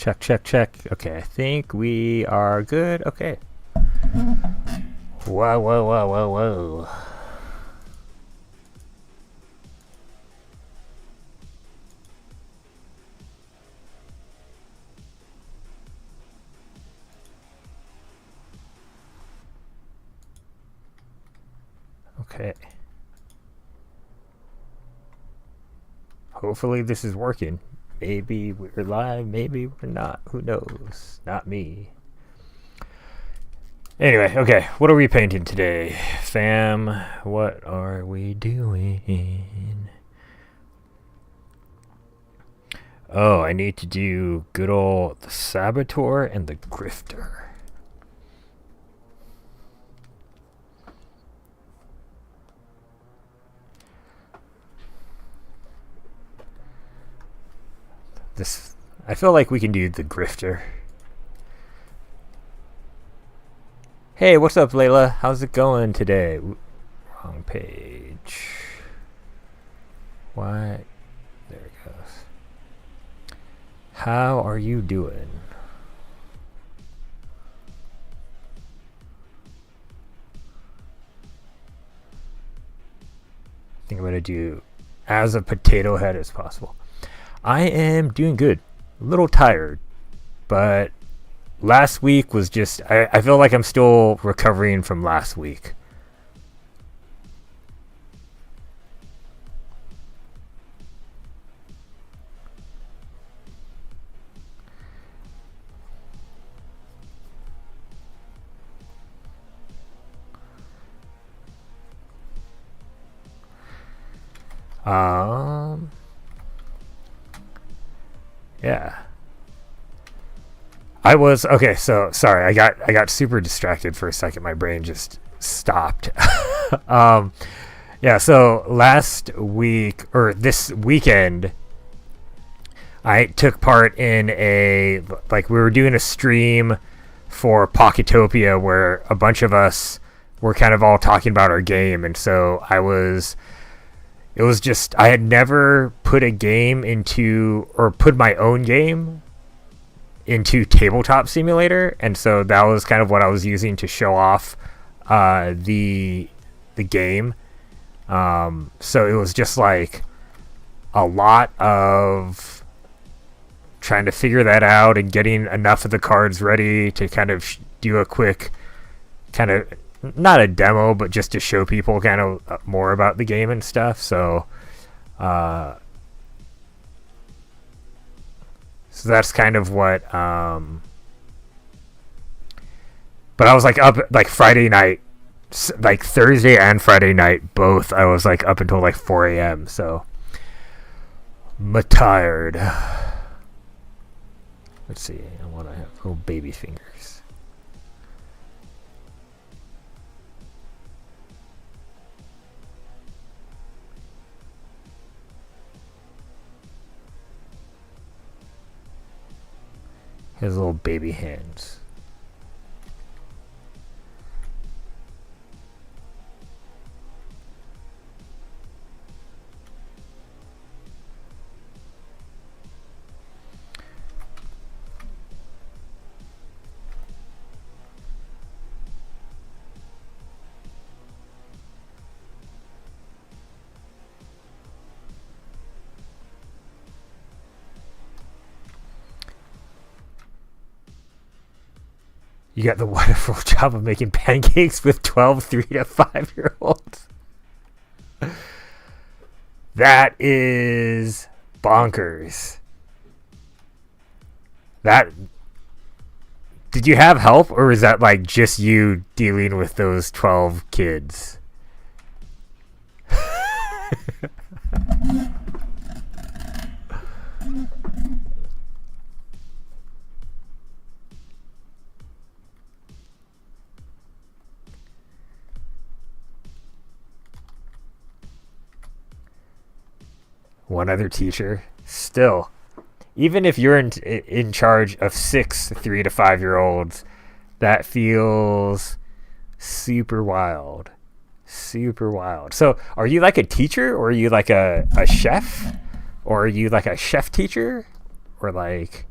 Check, check, check. Okay, I think we are good. Okay. Whoa, whoa, whoa, whoa, whoa. Okay. Hopefully this is working. Maybe we're live, maybe we're not. Who knows? Not me. Anyway, okay. What are we painting today? Fam, what are we doing? Oh, I need to do good old the Saboteur and the Grifter. I feel like we can do the Grifter. Hey, what's up, Layla? How's it going today? Wrong page. Why? There it goes. How are you doing? I think I'm going to do as a potato head as possible. I am doing good. A little tired, but last week was just... I feel like I'm still recovering from last week. Yeah. I was okay, so sorry, I got super distracted for a second. My brain just stopped. Yeah, so last week or this weekend I took part in we were doing a stream for Pocketopia where a bunch of us were kind of all talking about our game, and so it was just, I had never put a game into, or put my own game into Tabletop Simulator, and so that was kind of what I was using to show off the game. So it was just like a lot of trying to figure that out and getting enough of the cards ready to kind of do a quick kind of, not a demo, but just to show people kind of more about the game and stuff. So that's kind of what, but I was like up like Friday night, like Thursday and Friday night, both. I was like up until like 4 a.m. So I'm tired. Let's see. I want to have little baby fingers. His little baby hands. You got the wonderful job of making pancakes with 12 3 to 5 year olds. That is bonkers. Did you have help, or is that like just you dealing with those 12 kids? One other teacher. Still, even if you're in charge of 6 3 to 5 year olds, that feels super wild. Super wild. So are you like a teacher, or are you like a chef? Or are you like a chef teacher? Or like,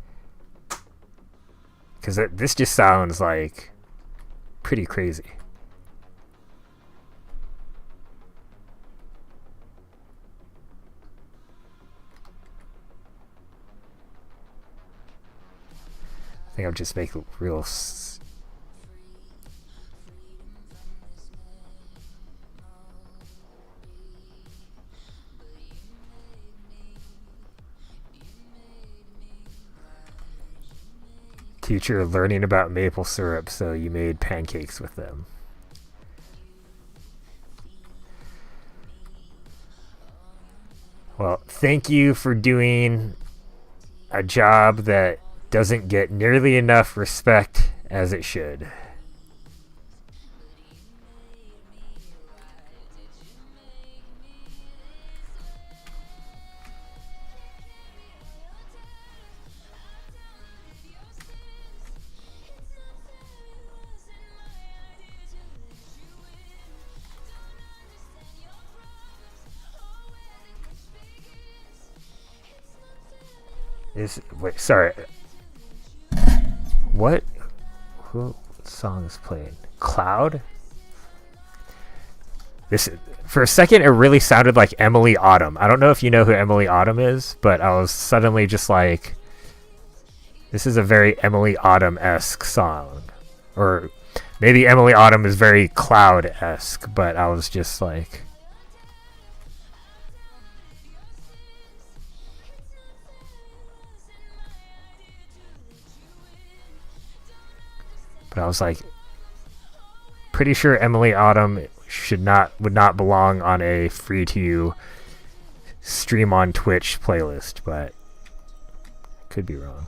because this just sounds like pretty crazy. I think I'll just make a real teacher learning about maple syrup, so you made pancakes with them. Well, thank you for doing a job that doesn't get nearly enough respect as it should. Wait, sorry. What song is playing? Cloud? This, for a second, it really sounded like Emily Autumn. I don't know if you know who Emily Autumn is, but I was suddenly just like, this is a very Emily Autumn-esque song. Or maybe Emily Autumn is very Cloud-esque, but I was just like... But I was like, pretty sure Emily Autumn would not belong on a free to stream on Twitch playlist, but could be wrong.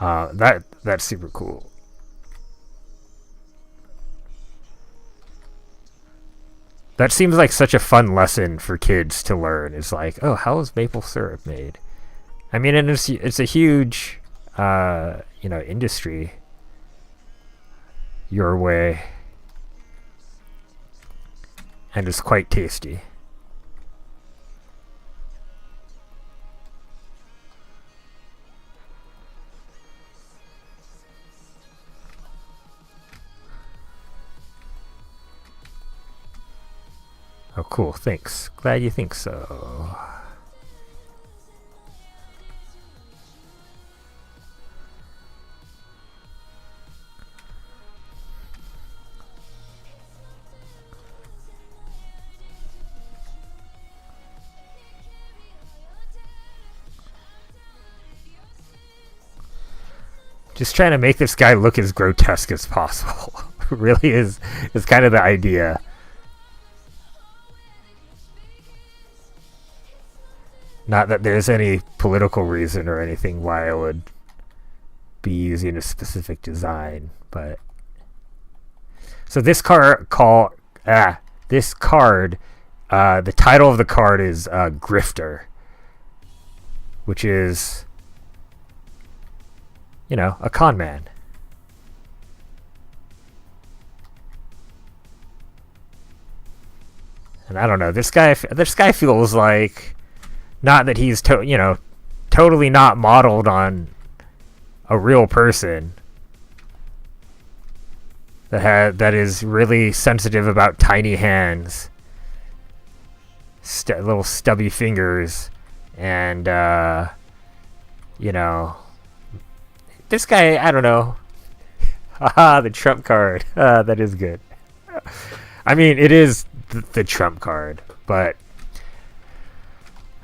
That's super cool. That seems like such a fun lesson for kids to learn. It's like, oh, how is maple syrup made? I mean, and it's a huge industry your way, and it's quite tasty. Oh, cool. Thanks. Glad you think so. Just trying to make this guy look as grotesque as possible. Really is kind of the idea. Not that there's any political reason or anything why I would be using a specific design, but so this card, the title of the card is Grifter, which is, a con man. And I don't know, this guy feels like, not that he's totally not modeled on a real person that is really sensitive about tiny hands, little stubby fingers, and this guy, I don't know. Haha, the Trump card. That is good. I mean, it is the Trump card, but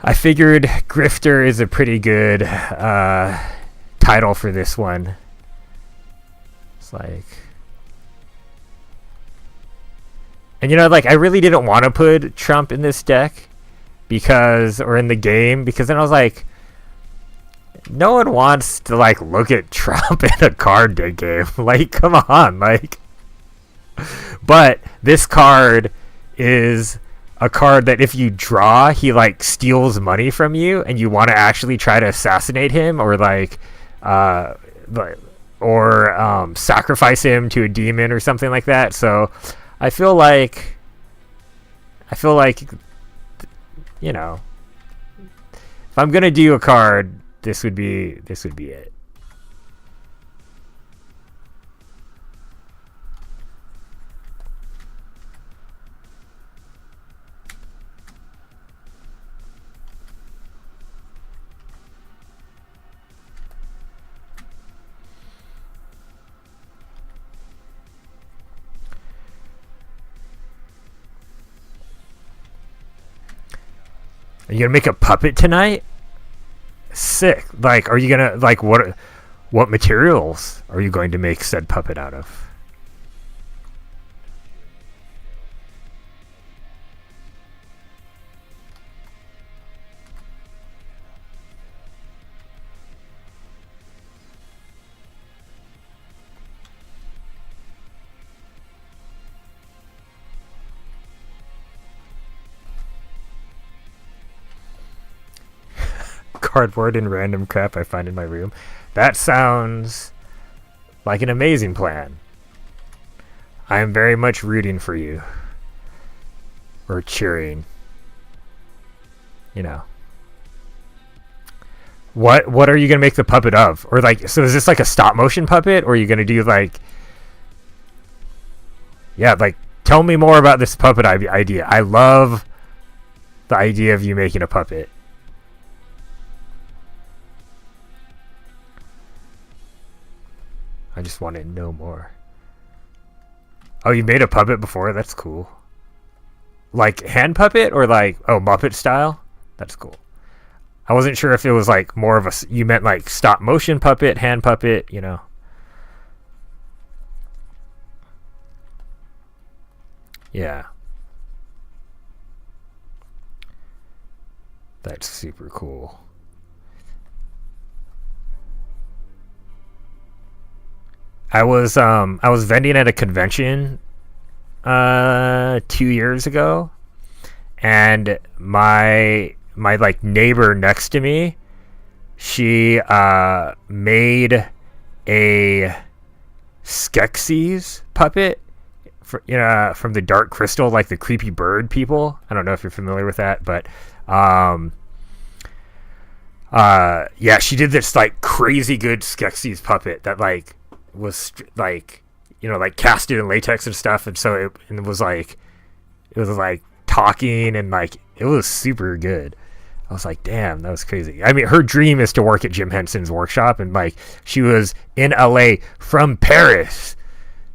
I figured Grifter is a pretty good title for this one. It's like... And I really didn't want to put Trump in this deck, or in the game, because then I was like, no one wants to look at Trump in a card game. Come on, But this card is a card that if you draw, he steals money from you, and you want to actually try to assassinate him, or sacrifice him to a demon or something like that. So I feel like if I'm gonna do a card, this would be it. Are you gonna make a puppet tonight? Sick. Like, are you gonna like what materials are you going to make said puppet out of? Cardboard and random crap I find in my room. That sounds like an amazing plan. I am very much rooting for you. Or cheering. You know. What are you gonna make the puppet of? Or like, so is this like a stop motion puppet? Or are you gonna do like, yeah, like, tell me more about this puppet idea. I love the idea of you making a puppet. I just want to know more. Oh, you made a puppet before? That's cool. Like hand puppet or like, oh, Muppet style? That's cool. I wasn't sure if it was like more of a, you meant like stop motion puppet, hand puppet, you know. Yeah. That's super cool. I was vending at a convention 2 years ago, and my like neighbor next to me, she made a Skeksis puppet for, from the Dark Crystal, like the creepy bird people. I don't know if you're familiar with that, but yeah, she did this like crazy good Skeksis puppet that like was like, like casted in latex and stuff, and so it was like talking, and like it was super good. I was like, damn, that was crazy. I mean, her dream is to work at Jim Henson's workshop, and like she was in LA from Paris.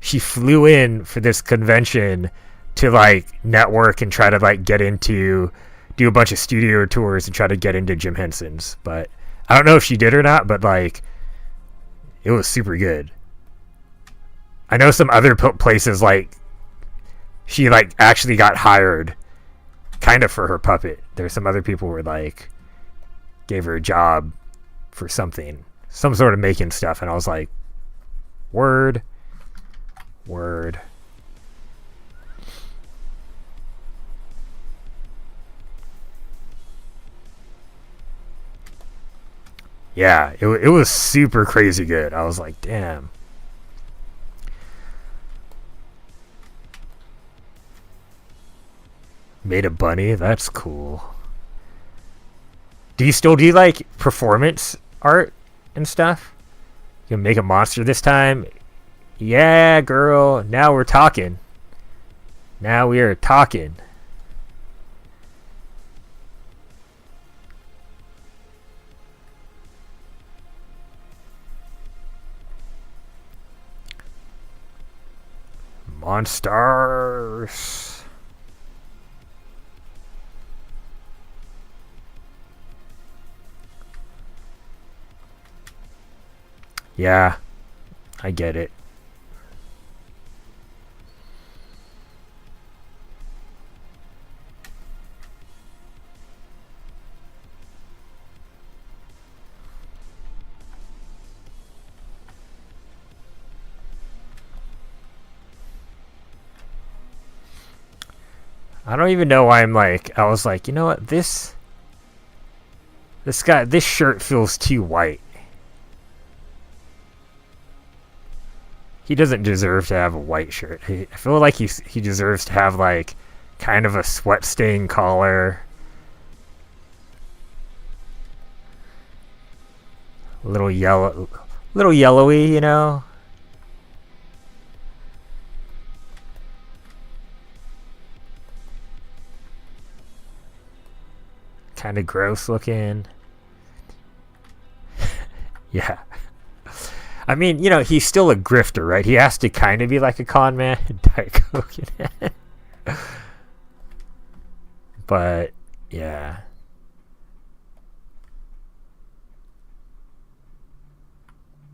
She flew in for this convention to like network and try to like do a bunch of studio tours and try to get into Jim Henson's. But I don't know if she did or not, but like it was super good. I know some other places, like, she, like, actually got hired kind of for her puppet. There's some other people who like, gave her a job for something. Some sort of making stuff. And I was like, word. Yeah, it was super crazy good. I was like, damn. Made a bunny? That's cool. Do you still do like performance art and stuff? You can make a monster this time? Yeah, girl. Now we're talking. Now we are talking. Monsters. Yeah, I get it. I don't even know why I was like, you know what, this shirt feels too white. He doesn't deserve to have a white shirt. I feel like he deserves to have like kind of a sweat stain collar. Little yellowy, Kind of gross looking. Yeah. I mean, he's still a grifter, right? He has to kind of be like a con man. Diet Coke. But, yeah.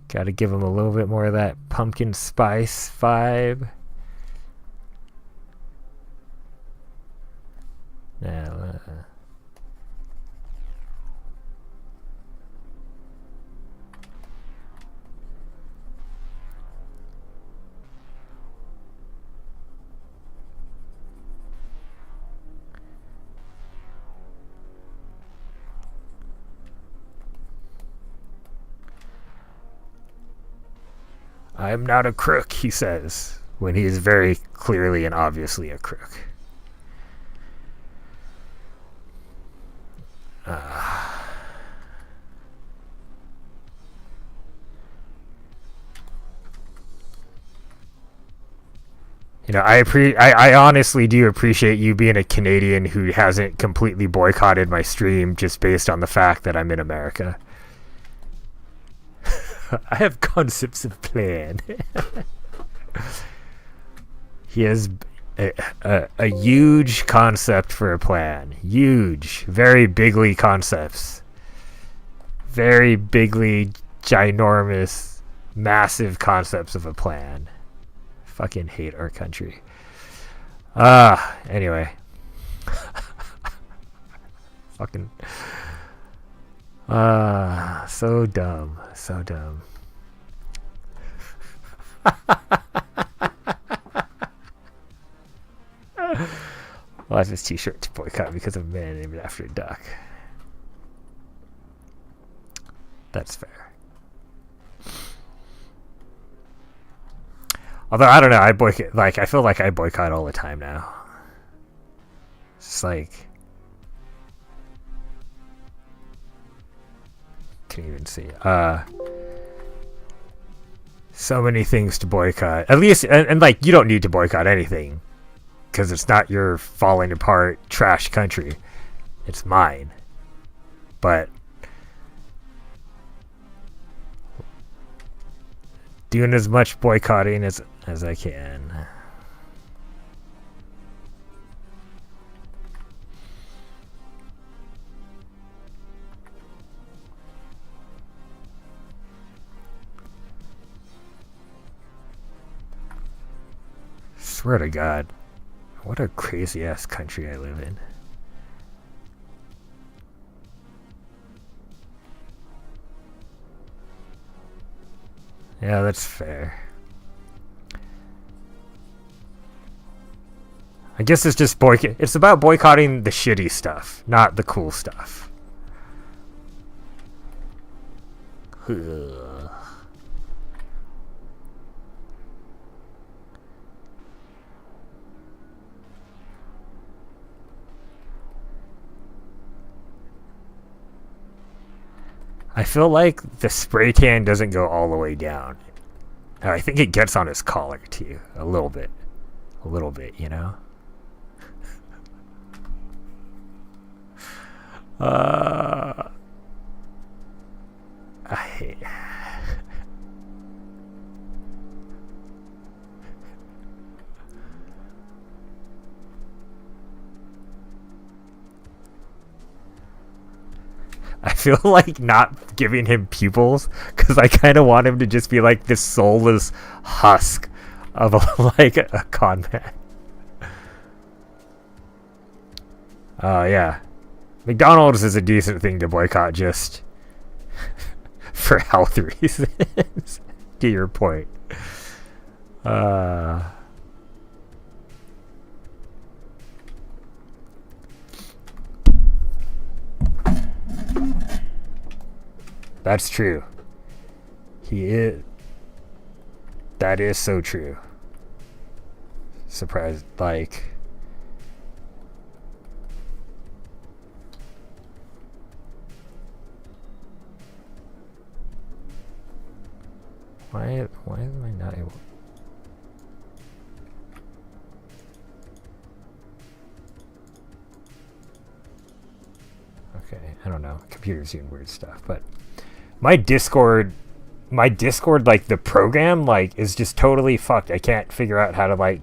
Gotta give them a little bit more of that pumpkin spice vibe. Yeah. I'm not a crook, he says, when he is very clearly and obviously a crook. You know, I honestly do appreciate you being a Canadian who hasn't completely boycotted my stream just based on the fact that I'm in America. I have concepts of plan. He has a huge concept for a plan. Huge. Very bigly concepts. Very bigly, ginormous, massive concepts of a plan. Fucking hate our country. Anyway. Fucking... so dumb. So dumb. Well, I have this t-shirt to boycott because of a man named after a duck. That's fair. Although, I don't know, I feel like I boycott all the time now. It's just like... Can't even see. So many things to boycott. At least, and like, you don't need to boycott anything. Because it's not your falling apart trash country. It's mine. But... doing as much boycotting as I can. Swear to God, what a crazy ass country I live in. Yeah, that's fair. I guess it's just it's about boycotting the shitty stuff, not the cool stuff. I feel like the spray tan doesn't go all the way down. I think it gets on his collar too, a little bit, you know. I hate. I feel like not giving him pupils because I kind of want him to just be like this soulless husk of like a con man. Yeah. McDonald's is a decent thing to boycott just for health reasons, to your point. That's true. He is. That is so true. Surprised, like... Why am I not able... Okay, I don't know. Computer's doing weird stuff, but... My Discord, like, the program, like, is just totally fucked. I can't figure out how to, like,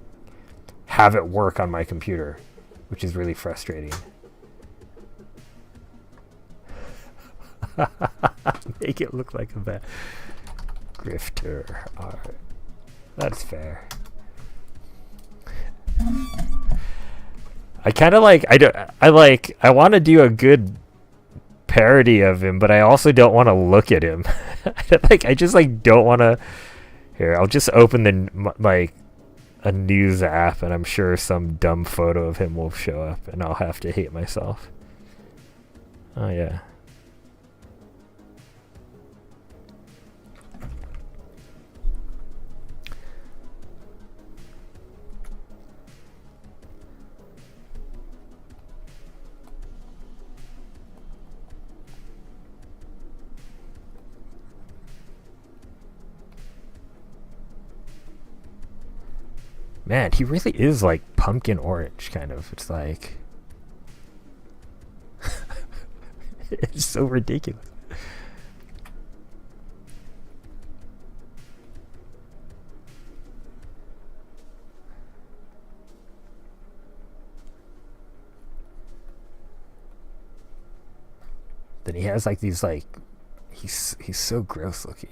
have it work on my computer, which is really frustrating. Make it look like a bad... Grifter. Alright. That's fair. I kind of like I want to do a good parody of him, but I also don't want to look at him. I just like don't want to. Here, I'll just open the like a news app, and I'm sure some dumb photo of him will show up, and I'll have to hate myself. Oh yeah. Man, he really is like pumpkin orange, kind of. It's like... it's so ridiculous. Then he has like these like... He's so gross looking.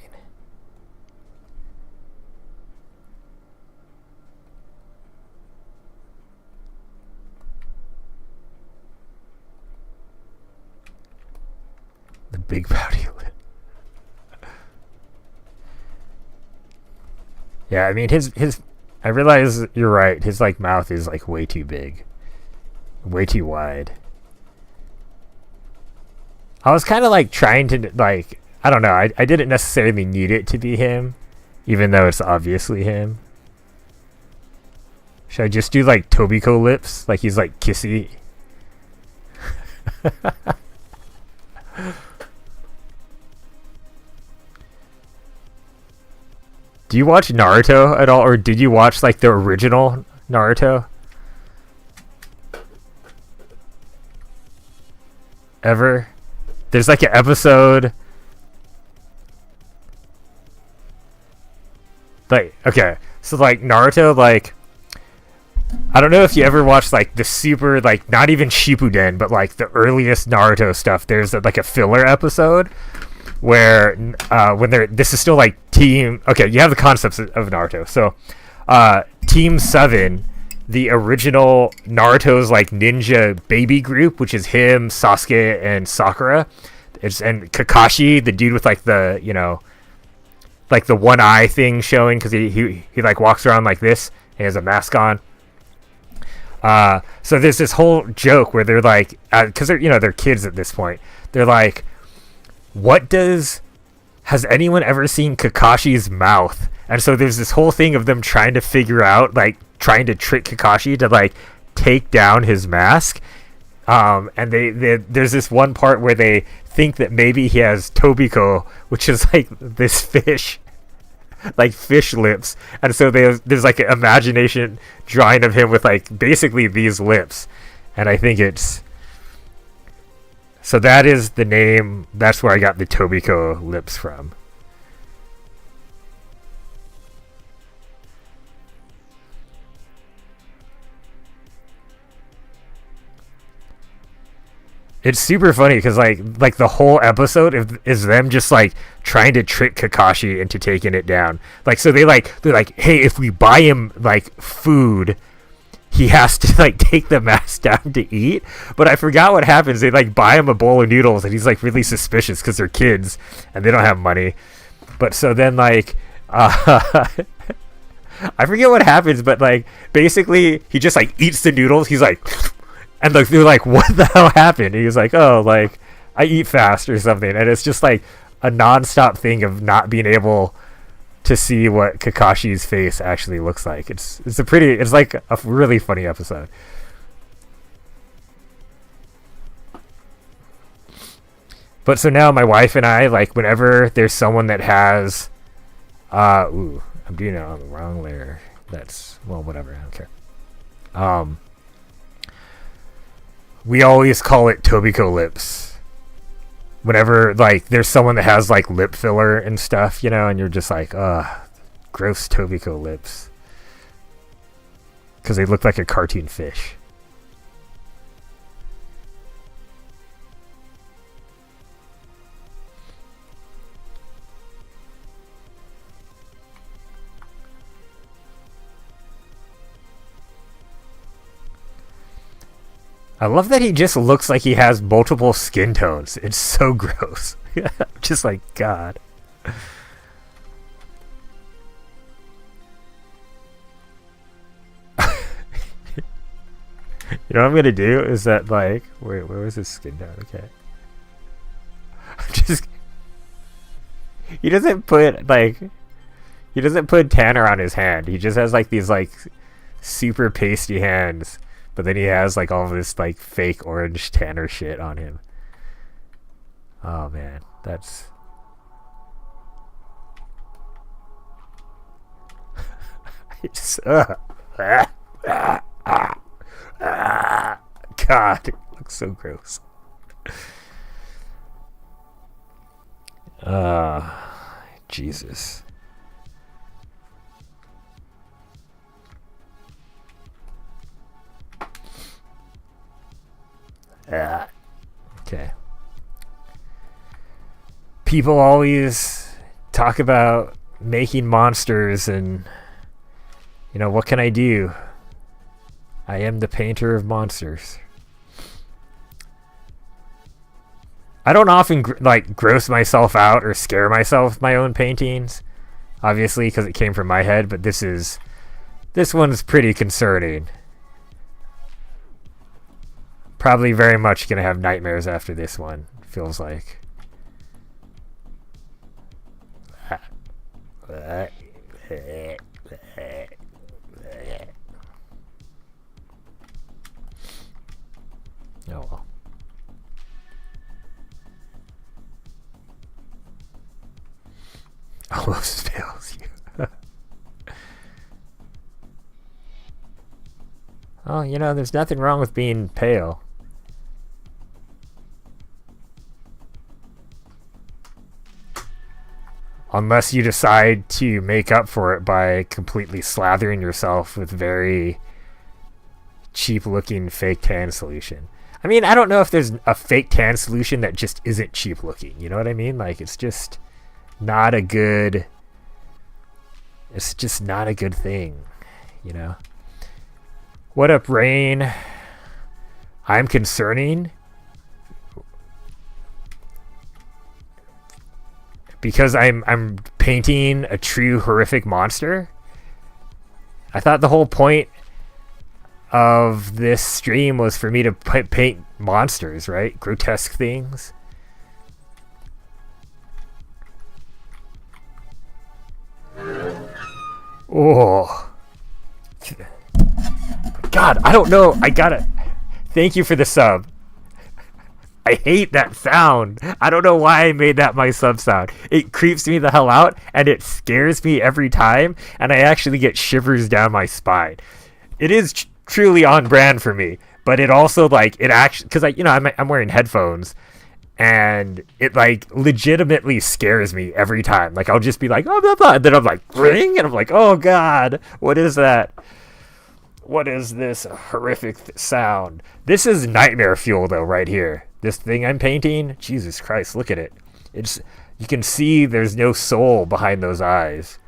The big pouty lip. Yeah, I mean his I realize you're right. His like mouth is like way too big. Way too wide. I was kind of like trying to like I don't know. I didn't necessarily need it to be him, even though it's obviously him. Should I just do like Tobiko lips? Like he's like kissy. Do you watch Naruto at all, or did you watch like the original Naruto? Ever? There's like an episode. Like, okay, so like Naruto, like, I don't know if you ever watched like the super, like, not even Shippuden, but like the earliest Naruto stuff. There's like a filler episode where when this is still like team. Okay, you have the concepts of Naruto. So, Team 7, the original Naruto's like ninja baby group, which is him, Sasuke, and Sakura. And Kakashi, the dude with like the, you know, like the one eye thing showing because he like walks around like this and he has a mask on. So there's this whole joke where they're like, because they're kids at this point. They're like, has anyone ever seen Kakashi's mouth? And so there's this whole thing of them trying to figure out, like, trying to trick Kakashi to like take down his mask. And there's this one part where they think that maybe he has Tobiko, which is like this fish, like fish lips. And so there's like an imagination drawing of him with like basically these lips. And I think so that is the name. That's where I got the Tobiko lips from. It's super funny because like the whole episode is them just like trying to trick Kakashi into taking it down. Like so they're like, hey, if we buy him like food, he has to like take the mask down to eat. But I forgot what happens. They like buy him a bowl of noodles, and he's like really suspicious because they're kids and they don't have money. But so then like I forget what happens, but like basically he just like eats the noodles. He's like. And like they're like, what the hell happened? And he was like, oh, like I eat fast or something. And it's just like a nonstop thing of not being able to see what Kakashi's face actually looks like. It's like a really funny episode. But so now my wife and I, like, whenever there's someone that has I'm doing it on the wrong layer. That's, well, whatever, I don't care. We always call it Tobiko lips. Whenever, like, there's someone that has, like, lip filler and stuff, and you're just like, gross Tobiko lips. Because they look like a cartoon fish. I love that he just looks like he has multiple skin tones. It's so gross. Just like, God. You know what I'm gonna do is that, like, wait, where was his skin tone? Okay. Just, he doesn't put, like, he doesn't put tanner on his hand. He just has, like, these, like, super pasty hands. But then he has, like, all this, like, fake orange tanner shit on him. Oh, man. That's... It's, God, it looks so gross. Jesus. Okay. People always talk about making monsters and, you know, what can I do? I am the painter of monsters. I don't often like gross myself out or scare myself with my own paintings, obviously, because it came from my head, but this one's pretty concerning. Probably very much gonna have nightmares after this one, feels like. Oh well. Almost fails you. Oh, you know, there's nothing wrong with being pale. Unless you decide to make up for it by completely slathering yourself with very cheap-looking fake tan solution. I mean, I don't know if there's a fake tan solution that just isn't cheap-looking. You know what I mean? Like, it's just not a good... It's just not a good thing, you know? What up, Rain? I'm concerning because I'm painting a true horrific monster. I thought the whole point of this stream was for me to paint monsters, right? Grotesque things. Oh. God, I don't know. I gotta... Thank you for the sub. I hate that sound. I don't know why I made that my sub sound. It creeps me the hell out, and it scares me every time, and I actually get shivers down my spine. It is truly on brand for me, but it also, like, it actually... Because, you know, I'm wearing headphones, and it, like, legitimately scares me every time. Like, I'll just be like, oh, blah, blah, and then I'm like, ring, and I'm like, oh, God, what is that? What is this horrific sound? This is nightmare fuel, though, right here. This thing I'm painting, Jesus Christ, look at it. It's, you can see there's no soul behind those eyes.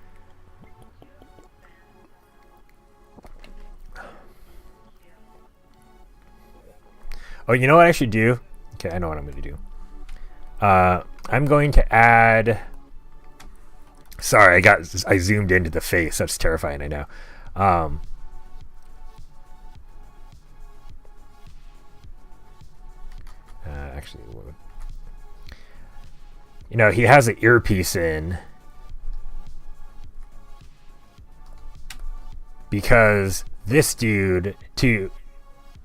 Oh, you know what I should do? Okay, I know what I'm going to do. I'm going to add... Sorry, I zoomed into the face. That's terrifying, I know. Actually, you know, he has an earpiece in because this dude, too.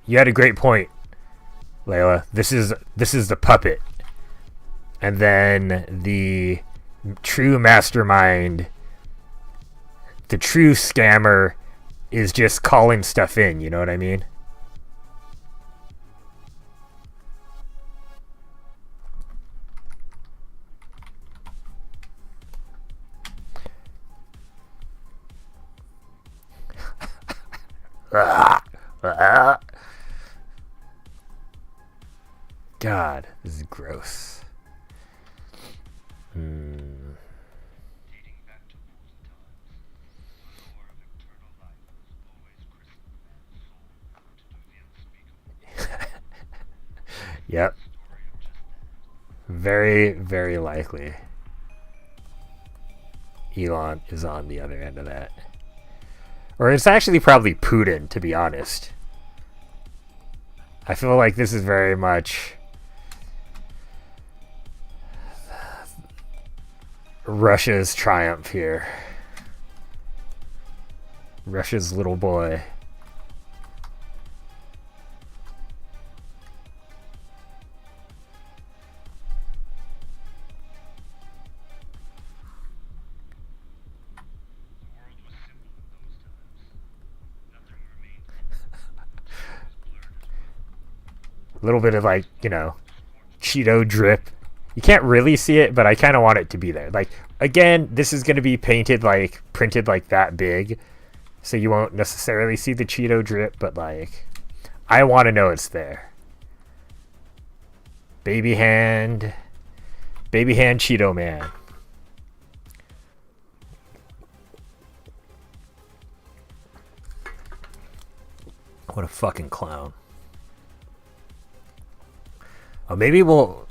You had a great point, Layla. This is the puppet, and then the true mastermind, the true scammer, is just calling stuff in. You know what I mean? God, this is gross. Yep. Very, very likely Elon is on the other end of that. Or it's actually probably Putin, to be honest. I feel like this is very much Russia's triumph here. Russia's little boy. A little bit of like, Cheeto drip. You can't really see it, but I kind of want it to be there. Like, again, this is going to be printed like that big, so you won't necessarily see the Cheeto drip, but like, I want to know it's there. Baby hand Cheeto man. What a fucking clown. Oh, maybe we'll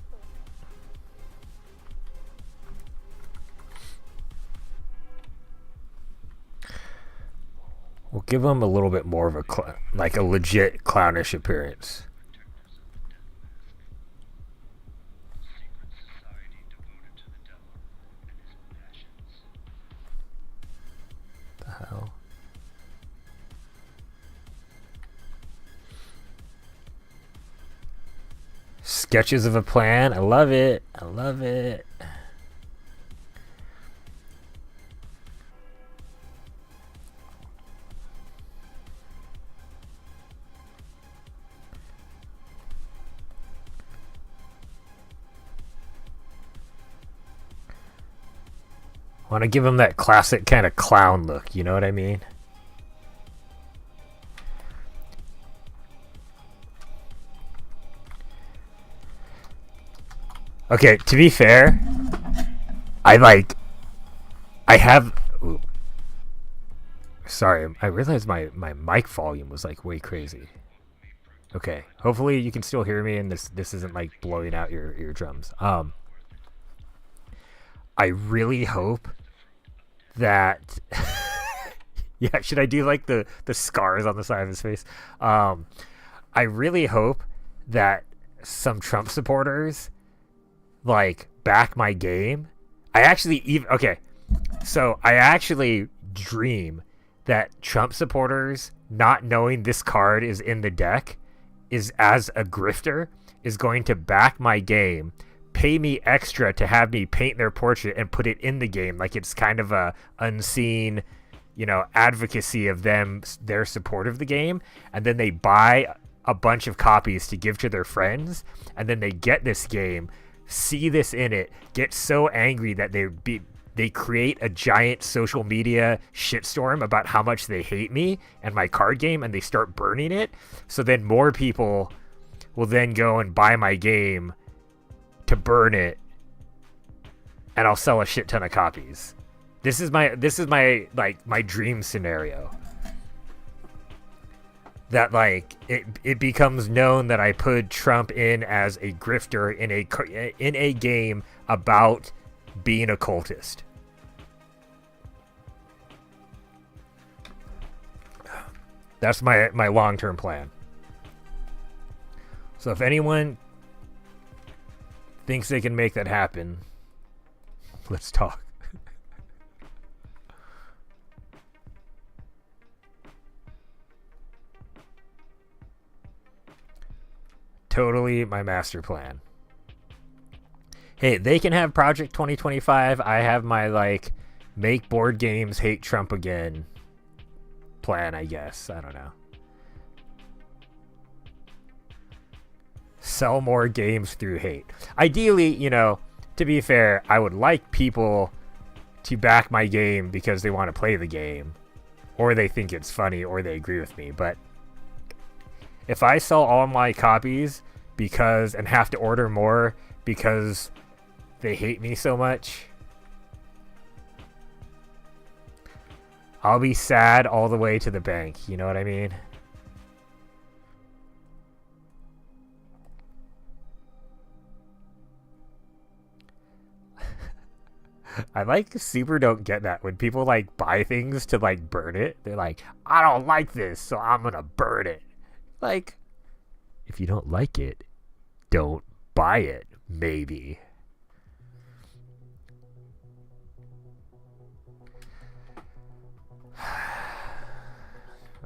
give him a little bit more of a legit clownish appearance. The hell? Sketches of a plan. I love it. I love it. I want to give him that classic kind of clown look, you know what I mean? Okay, to be fair, I have... Ooh. Sorry, I realized my mic volume was like way crazy. Okay, hopefully you can still hear me and this isn't like blowing out your eardrums. I really hope that... yeah, should I do like the scars on the side of his face? I really hope that some Trump supporters like back my game. I actually dream that Trump supporters not knowing this card is in the deck is as a grifter is going to back my game, pay me extra to have me paint their portrait and put it in the game, like it's kind of a unseen, advocacy of their support of the game, and then they buy a bunch of copies to give to their friends, and then they get this game, see this in it, get so angry that they create a giant social media shitstorm about how much they hate me and my card game, and they start burning it. So then more people will then go and buy my game to burn it, and I'll sell a shit ton of copies. This is my my dream scenario. That like it becomes known that I put Trump in as a grifter in a game about being a cultist. That's my long-term plan. So if anyone thinks they can make that happen, let's talk. Totally my master plan. Hey, they can have Project 2025. I have my make board games hate Trump again plan, I guess. I don't know. Sell more games through hate. Ideally, to be fair, I would like people to back my game because they want to play the game, or they think it's funny, or they agree with me. But if I sell all my copies and have to order more because they hate me so much, I'll be sad all the way to the bank. You know what I mean? I like super don't get that when people like buy things to like burn it. They're like, I don't like this, so I'm gonna burn it. Like, if you don't like it, don't buy it. Maybe.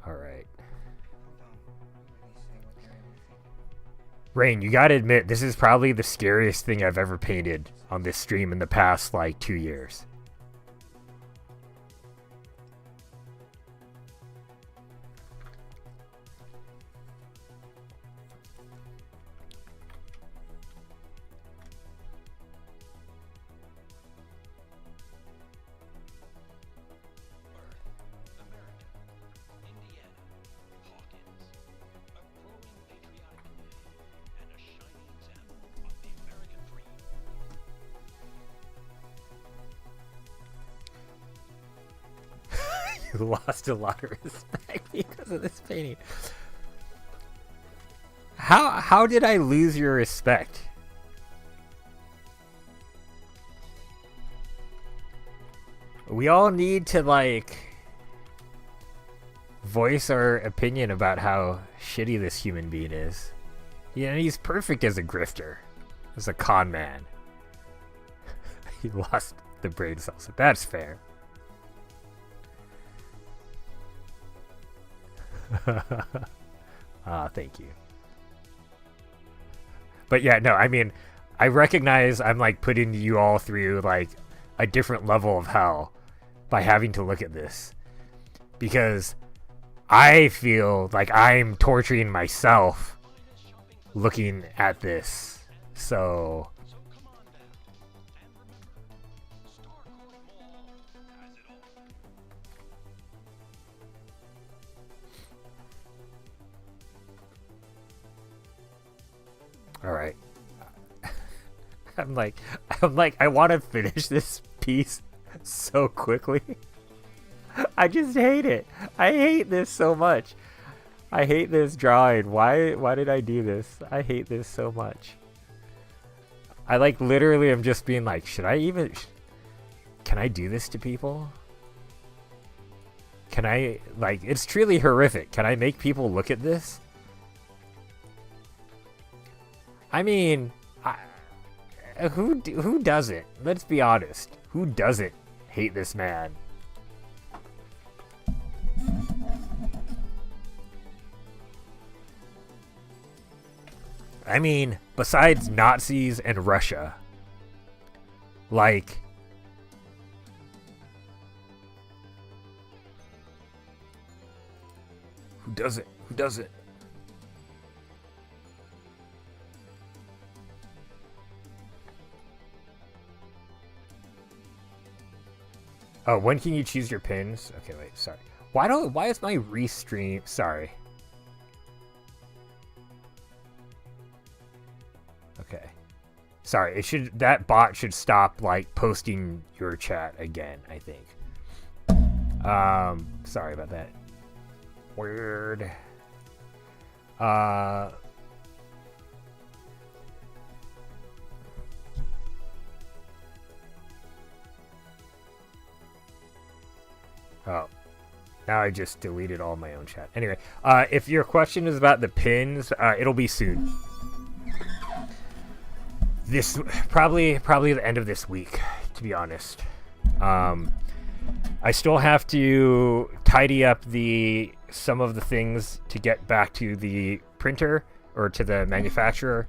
All right. Rain, you gotta admit, this is probably the scariest thing I've ever painted on this stream in the past, like, 2 years. Lost a lot of respect because of this painting. How did I lose your respect? We all need to like voice our opinion about how shitty this human being is. You know, he's perfect as a grifter, as a con man. He lost the brain cells. That's fair. Thank you. But yeah, no, I mean, I recognize I'm like putting you all through like a different level of hell by having to look at this, because I feel like I'm torturing myself looking at this. So all right. I'm like, I want to finish this piece so quickly. I just hate it. I hate this so much. I hate this drawing. Why did I do this? I hate this so much. I like literally am just being like, should I even... Can I do this to people? Can I... Like, it's truly horrific. Can I make people look at this? I mean... Who doesn't? Let's be honest. Who doesn't hate this man? I mean, besides Nazis and Russia, like, who doesn't? Who doesn't? Oh, when can you choose your pins? Okay, wait, sorry. Why is my restream... Sorry. Okay. Sorry, that bot should stop, like, posting your chat again, I think. Sorry about that. Weird. Oh, now I just deleted all my own chat. Anyway, if your question is about the pins, it'll be soon. This probably the end of this week, to be honest. I still have to tidy up some of the things to get back to the printer or to the manufacturer,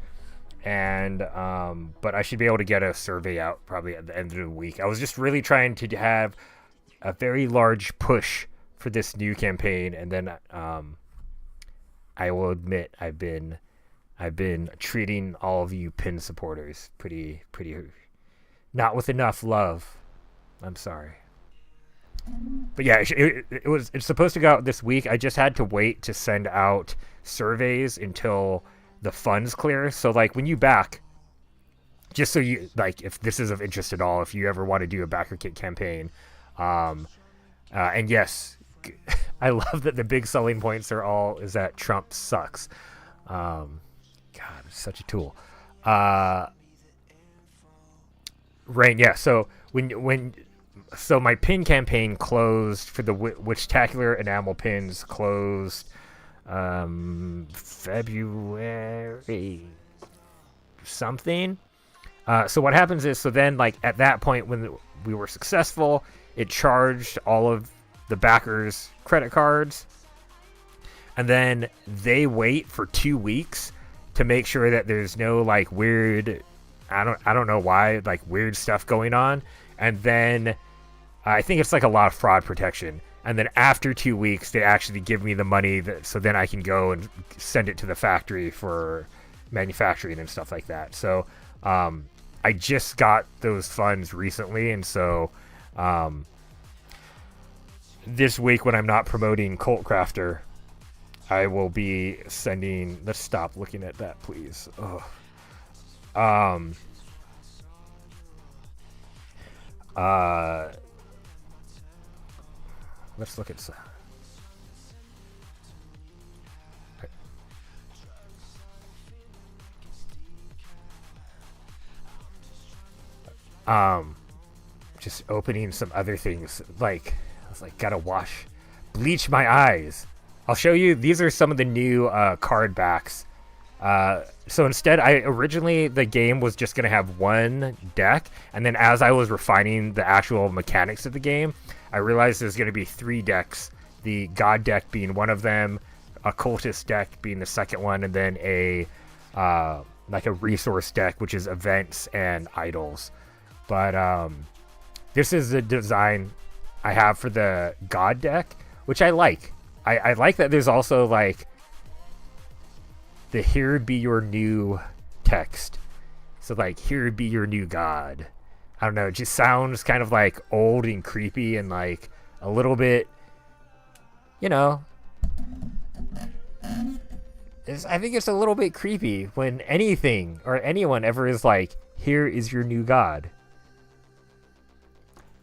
and but I should be able to get a survey out probably at the end of the week. I was just really trying to have a very large push for this new campaign, and then I will admit I've been treating all of you pin supporters pretty not with enough love. I'm sorry. But yeah, it's supposed to go out this week. I just had to wait to send out surveys until the funds clear. So like when you back, just so you like, if this is of interest at all, if you ever want to do a backer kit campaign, and yes, I love that the big selling points is that Trump sucks. God, such a tool. Rain, yeah. So when so my pin campaign closed for the Witchtacular enamel pins closed February something. So what happens is, so then like at that point when we were successful, it charged all of the backers' credit cards, and then they wait for 2 weeks to make sure that there's no like weird, I don't know why, like weird stuff going on, and then I think it's like a lot of fraud protection. And then after 2 weeks, they actually give me the money so then I can go and send it to the factory for manufacturing and stuff like that. So I just got those funds recently, and so this week when I'm not promoting Cult Crafter, I will be sending. Let's stop looking at that, please. Let's look at some. Just opening some other things. Like, I was like, gotta bleach my eyes. I'll show you. These are some of the new card backs. So instead, originally the game was just gonna have one deck, and then as I was refining the actual mechanics of the game, I realized there's gonna be 3 decks. The God deck being one of them, a Cultist deck being the second one, and then a like a resource deck, which is events and idols. But this is the design I have for the God deck, which I like. I like that there's also like the "Here be your new" text. So like, "Here be your new God." I don't know, it just sounds kind of like old and creepy and like a little bit, you know, I think it's a little bit creepy when anything or anyone ever is like, "Here is your new God."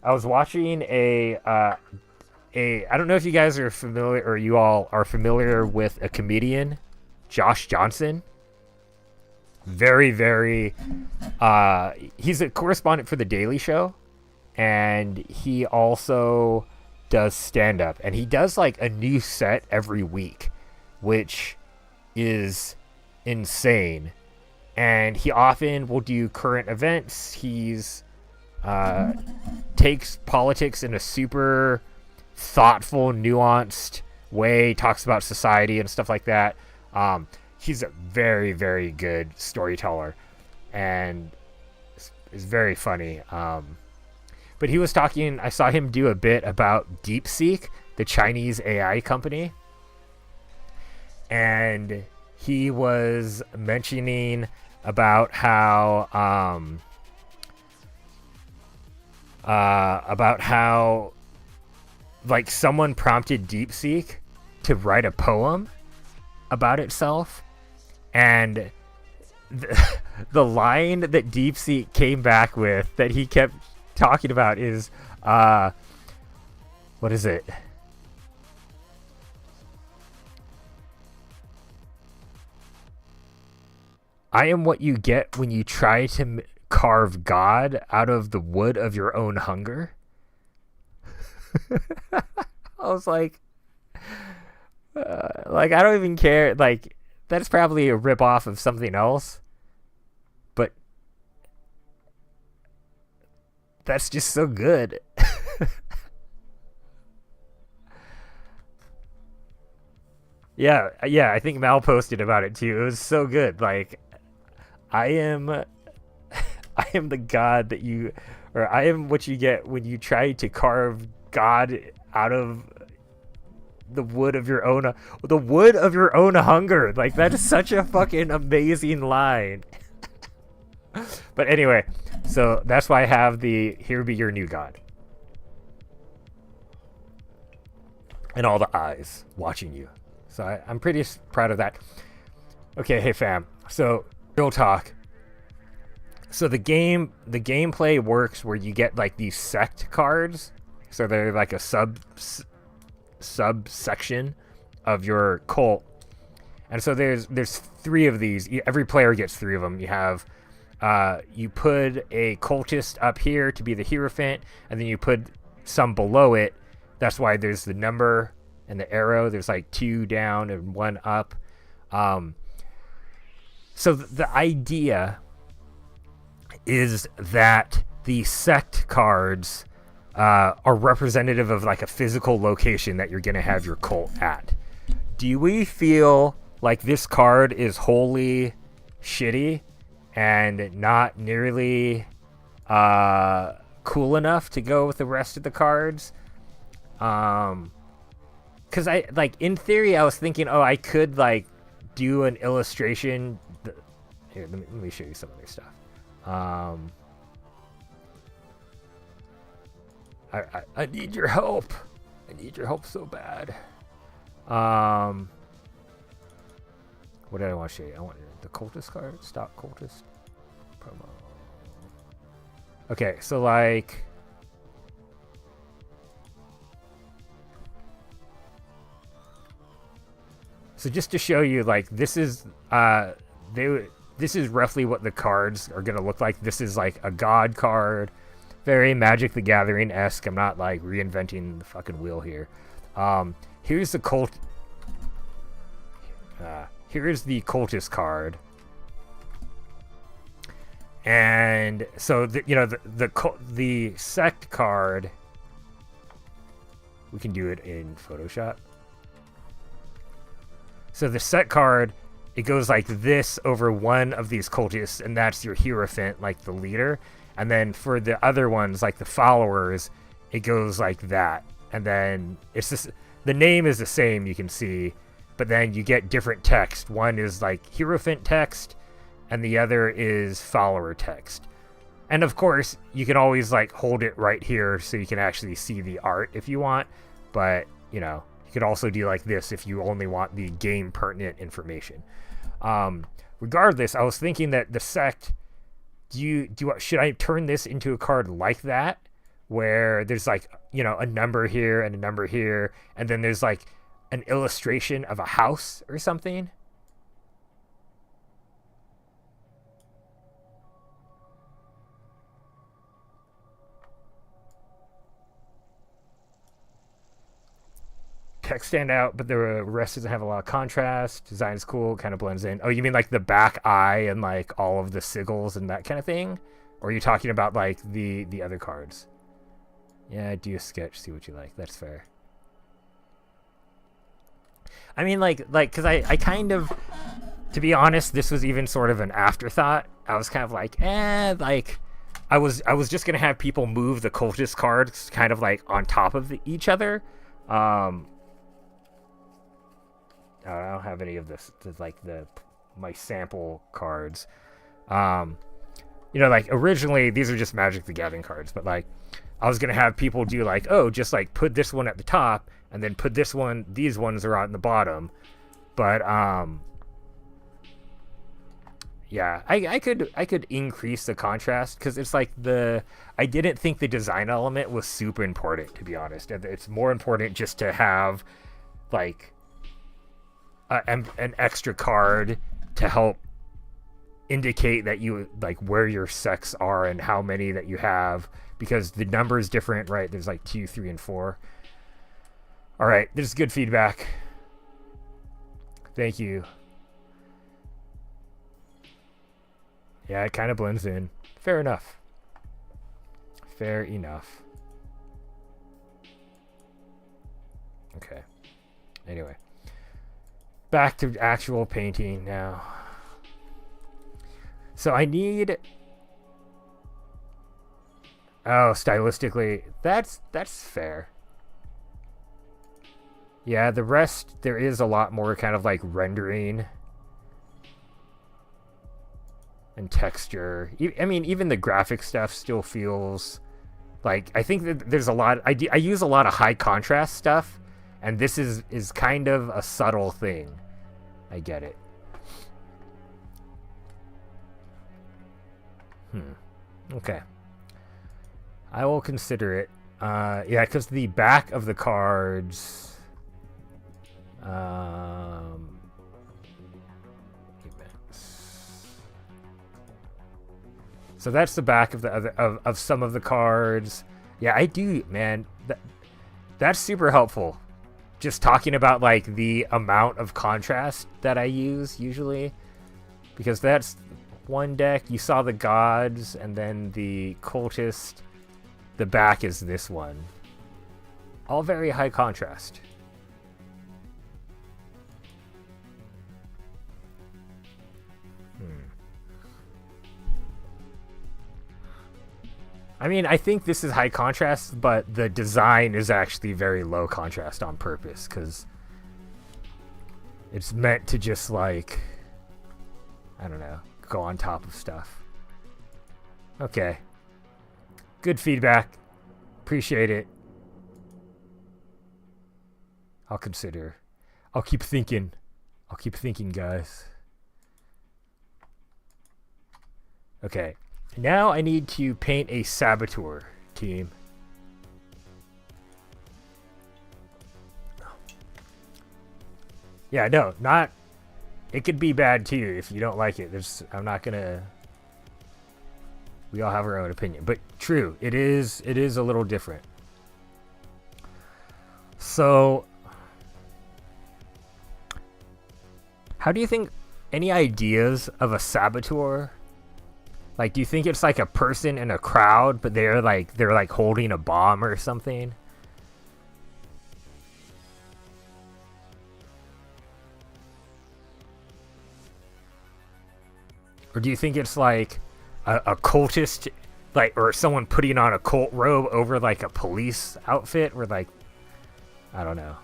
I was watching I don't know if you guys are familiar, or you all are familiar with a comedian, Josh Johnson. Very, very, he's a correspondent for The Daily Show, and he also does stand-up, and he does like a new set every week, which is insane. And he often will do current events. He's takes politics in a super thoughtful, nuanced way, talks about society and stuff like that. He's a very, very good storyteller and is very funny. But he was talking, I saw him do a bit about DeepSeek, the Chinese AI company. And he was mentioning about how like someone prompted DeepSeek to write a poem about itself, and the line that DeepSeek came back with that he kept talking about is what is it? "I am what you get when you try to carve God out of the wood of your own hunger." I was like, I don't even care. Like, that's probably a ripoff of something else, but that's just so good. Yeah, I think Mal posted about it too. It was so good. Like, I am I am the God that you, or I am what you get when you try to carve God out of the wood of your own hunger. Like, that is such a fucking amazing line. But anyway, so that's why I have the "Here be your new God," and all the eyes watching you. So I'm pretty proud of that. Okay, hey fam. So real talk. So the gameplay works where you get like these sect cards. So they're like a subsection of your cult. And so there's 3 of these. Every player gets 3 of them. You have You put a cultist up here to be the Hierophant, and then you put some below it. That's why there's the number and the arrow. There's like 2 down and 1 up. So the idea is that the sect cards are representative of like a physical location that you're going to have your cult at. Do we feel like this card is wholly shitty and not nearly cool enough to go with the rest of the cards? Because I like in theory I was thinking, oh, I could like do an illustration. Here, let me show you some other stuff. I need your help. I need your help so bad. What did I want to show you? I want the cultist card. Stock cultist promo. Okay, so like. So just to show you, like this is this is roughly what the cards are gonna look like. This is like a god card, very Magic the Gathering-esque. I'm not like reinventing the fucking wheel here. Here's the cult. Here's the cultist card, and so the sect card. We can do it in Photoshop. So the set card, it goes like this over one of these cultists, and that's your Hierophant, like the leader. And then for the other ones, like the followers, it goes like that. And then it's just the name is the same, you can see, but then you get different text. One is like Hierophant text, and the other is follower text. And of course, you can always like hold it right here so you can actually see the art if you want. But you know. You could also do like this if you only want the game pertinent information. Regardless, I was thinking that the sect, should I turn this into a card like that, where there's like, you know, a number here and a number here, and then there's like an illustration of a house or something? Text stand out, but the rest doesn't have a lot of contrast. Design's cool, kind of blends in. Oh, you mean like the back eye and like all of the sigils and that kind of thing? Or are you talking about like the other cards? Yeah, do a sketch, see what you like. That's fair. I mean, like, because I kind of, to be honest, this was even sort of an afterthought. I was kind of like, like, I was just gonna have people move the cultist cards kind of like on top of each other. I don't have any of this, like my sample cards. You know, like originally these are just Magic the Gathering cards, but like I was gonna have people do like, oh, just like put this one at the top and then put this one. These ones are on the bottom, but yeah, I could increase the contrast because it's like I didn't think the design element was super important, to be honest. It's more important just to have like an extra card to help indicate that you like where your sects are and how many that you have, because the number is different, right? There's like 2, 3, and 4. All right, this is good feedback. Thank you. Yeah, it kind of blends in. Fair enough. Fair enough. Okay. Anyway. Back to actual painting now. So I need... Oh, stylistically, that's fair. Yeah, the rest, there is a lot more kind of like rendering and texture. I mean, even the graphic stuff still feels like, I think that there's a lot, I use a lot of high contrast stuff, and this is kind of a subtle thing. I get it. Okay. I will consider it. Yeah, because the back of the cards... events. So that's the back of the other of some of the cards. Yeah, I do, man. That's super helpful. Just talking about like the amount of contrast that I use usually, because that's one deck. You saw the gods, and then the cultist. The back is this one. All very high contrast. I mean, I think this is high contrast, but the design is actually very low contrast on purpose, because it's meant to just, like, I don't know, go on top of stuff. Okay. Good feedback. Appreciate it. I'll consider. I'll keep thinking. I'll keep thinking, guys. Okay. Now I need to paint a Saboteur team. Yeah, no, not... It could be bad too if you don't like it. I'm not gonna... We all have our own opinion. But true, it is a little different. So... How do you think... Any ideas of a Saboteur? Like, do you think it's like a person in a crowd, but they're like holding a bomb or something? Or do you think it's like a cultist, like, or someone putting on a cult robe over like a police outfit, or like, I don't know.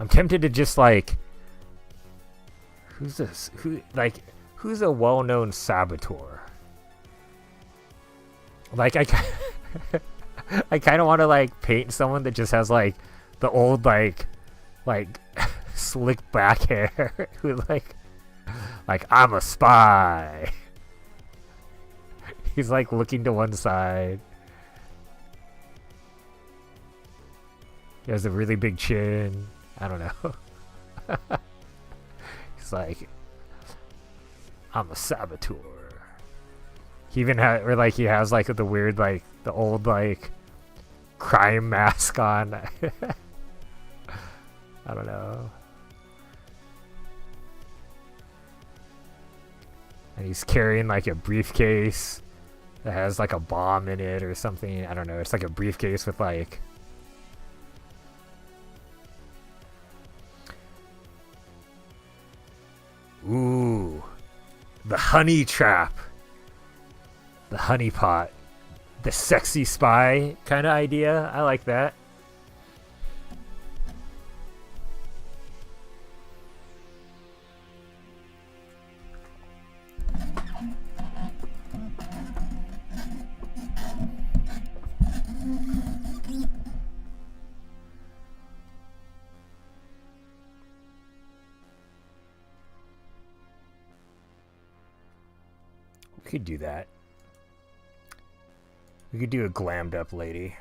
I'm tempted to just like... Who's this? Who's a well-known Saboteur? Like, I kind of want to like paint someone that just has like the old like slick back hair, who like I'm a spy. He's like looking to one side. He has a really big chin. I don't know. He's like, I'm a Saboteur. He even has, or like he has like the weird, like the old like crime mask on. I don't know. And he's carrying like a briefcase that has like a bomb in it or something. I don't know. It's like a briefcase with like... Ooh. The honey trap. The honey pot. The sexy spy kind of idea. I like that. We could do that. We could do a glammed up lady.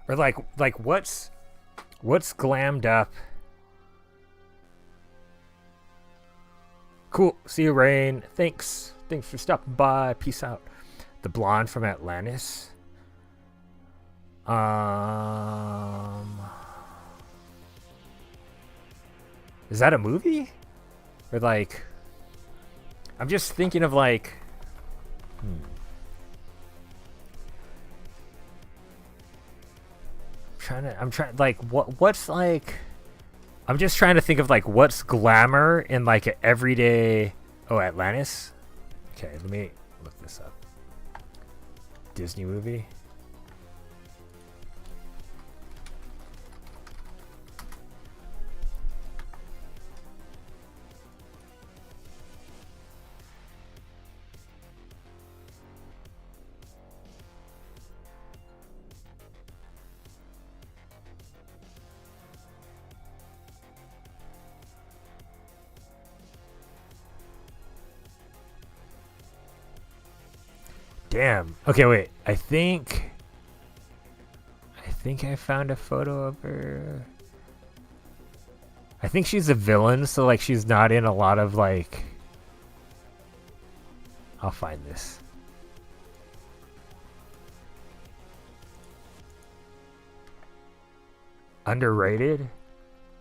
Or like what's glammed up? Cool. See you, Rain. Thanks for stopping by. Peace out. The blonde from Atlantis. Is that a movie? Or like, I'm just thinking of like, I'm trying like what's like, I'm just trying to think of like what's glamour in like an everyday... Oh, Atlantis? Okay, let me look this up. Disney movie? Damn. Okay, wait. I think I found a photo of her. I think she's a villain, so like she's not in a lot of like. I'll find this. Underrated?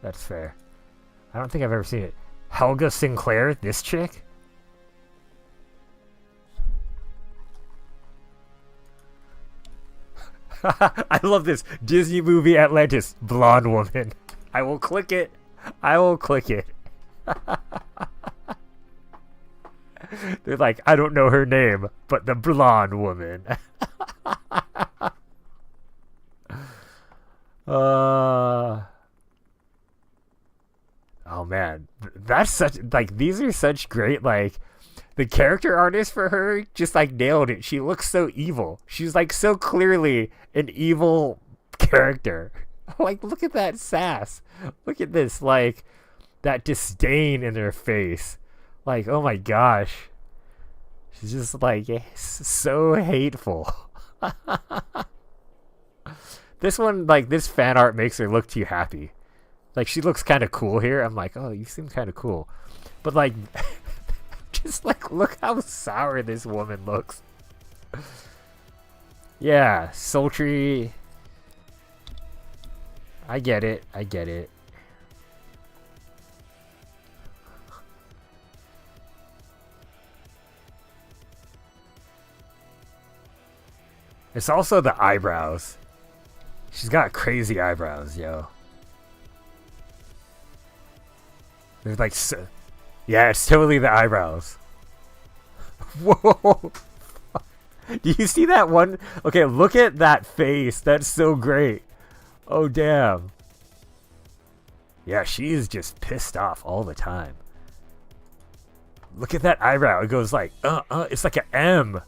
That's fair. I don't think I've ever seen it. Helga Sinclair, this chick? I love this. Disney movie Atlantis, blonde woman. I will click it. I will click it. They're like, I don't know her name, but the blonde woman. Oh man, that's such like these are such great like the character artist for her just like nailed it. She looks so evil. She's like so clearly an evil character. Like look at that sass. Look at this like that disdain in her face. Like oh my gosh. She's just like so hateful. This one like this fan art makes her look too happy. Like she looks kind of cool here. I'm like, "Oh, you seem kind of cool." But like just like look how sour this woman looks. Yeah, sultry. I get it. I get it. It's also the eyebrows. She's got crazy eyebrows, yo. They're like, yeah, it's totally the eyebrows. Whoa. Do you see that one? Okay, look at that face. That's so great. Oh, damn. Yeah, she is just pissed off all the time. Look at that eyebrow. It goes like, it's like an M.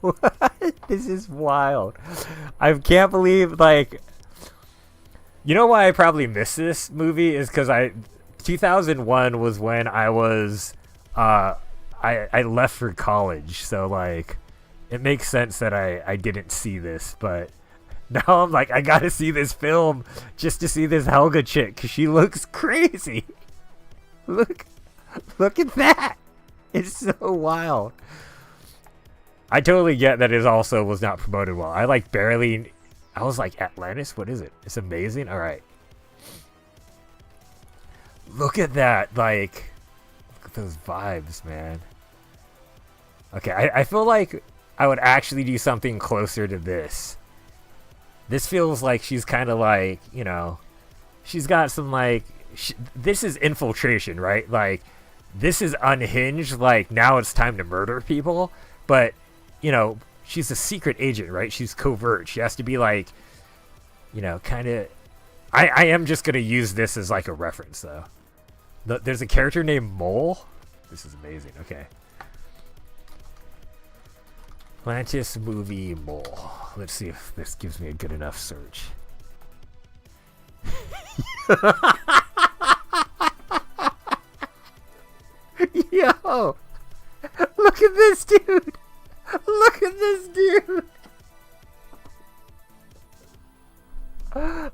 What? This is wild. I can't believe, like, you know why I probably missed this movie is because 2001 was when I was, I left for college, so like, it makes sense that I didn't see this, but now I'm like, I gotta see this film just to see this Helga chick, because she looks crazy. Look at that. It's so wild. I totally get that it also was not promoted well. I like barely, I was like, Atlantis? What is it? It's amazing? Alright. Look at that, like, look at those vibes, man. Okay, I feel like I would actually do something closer to this. This feels like she's kind of like, you know, she's got some like, this is infiltration, right? Like, this is unhinged, like, now it's time to murder people, but, you know, she's a secret agent, right? She's covert. She has to be like, you know, kind of, I am just going to use this as like a reference, though. There's a character named Mole. This is amazing. Okay. Atlantis movie Mole. Let's see if this gives me a good enough search. Yo! Look at this dude! Look at this dude!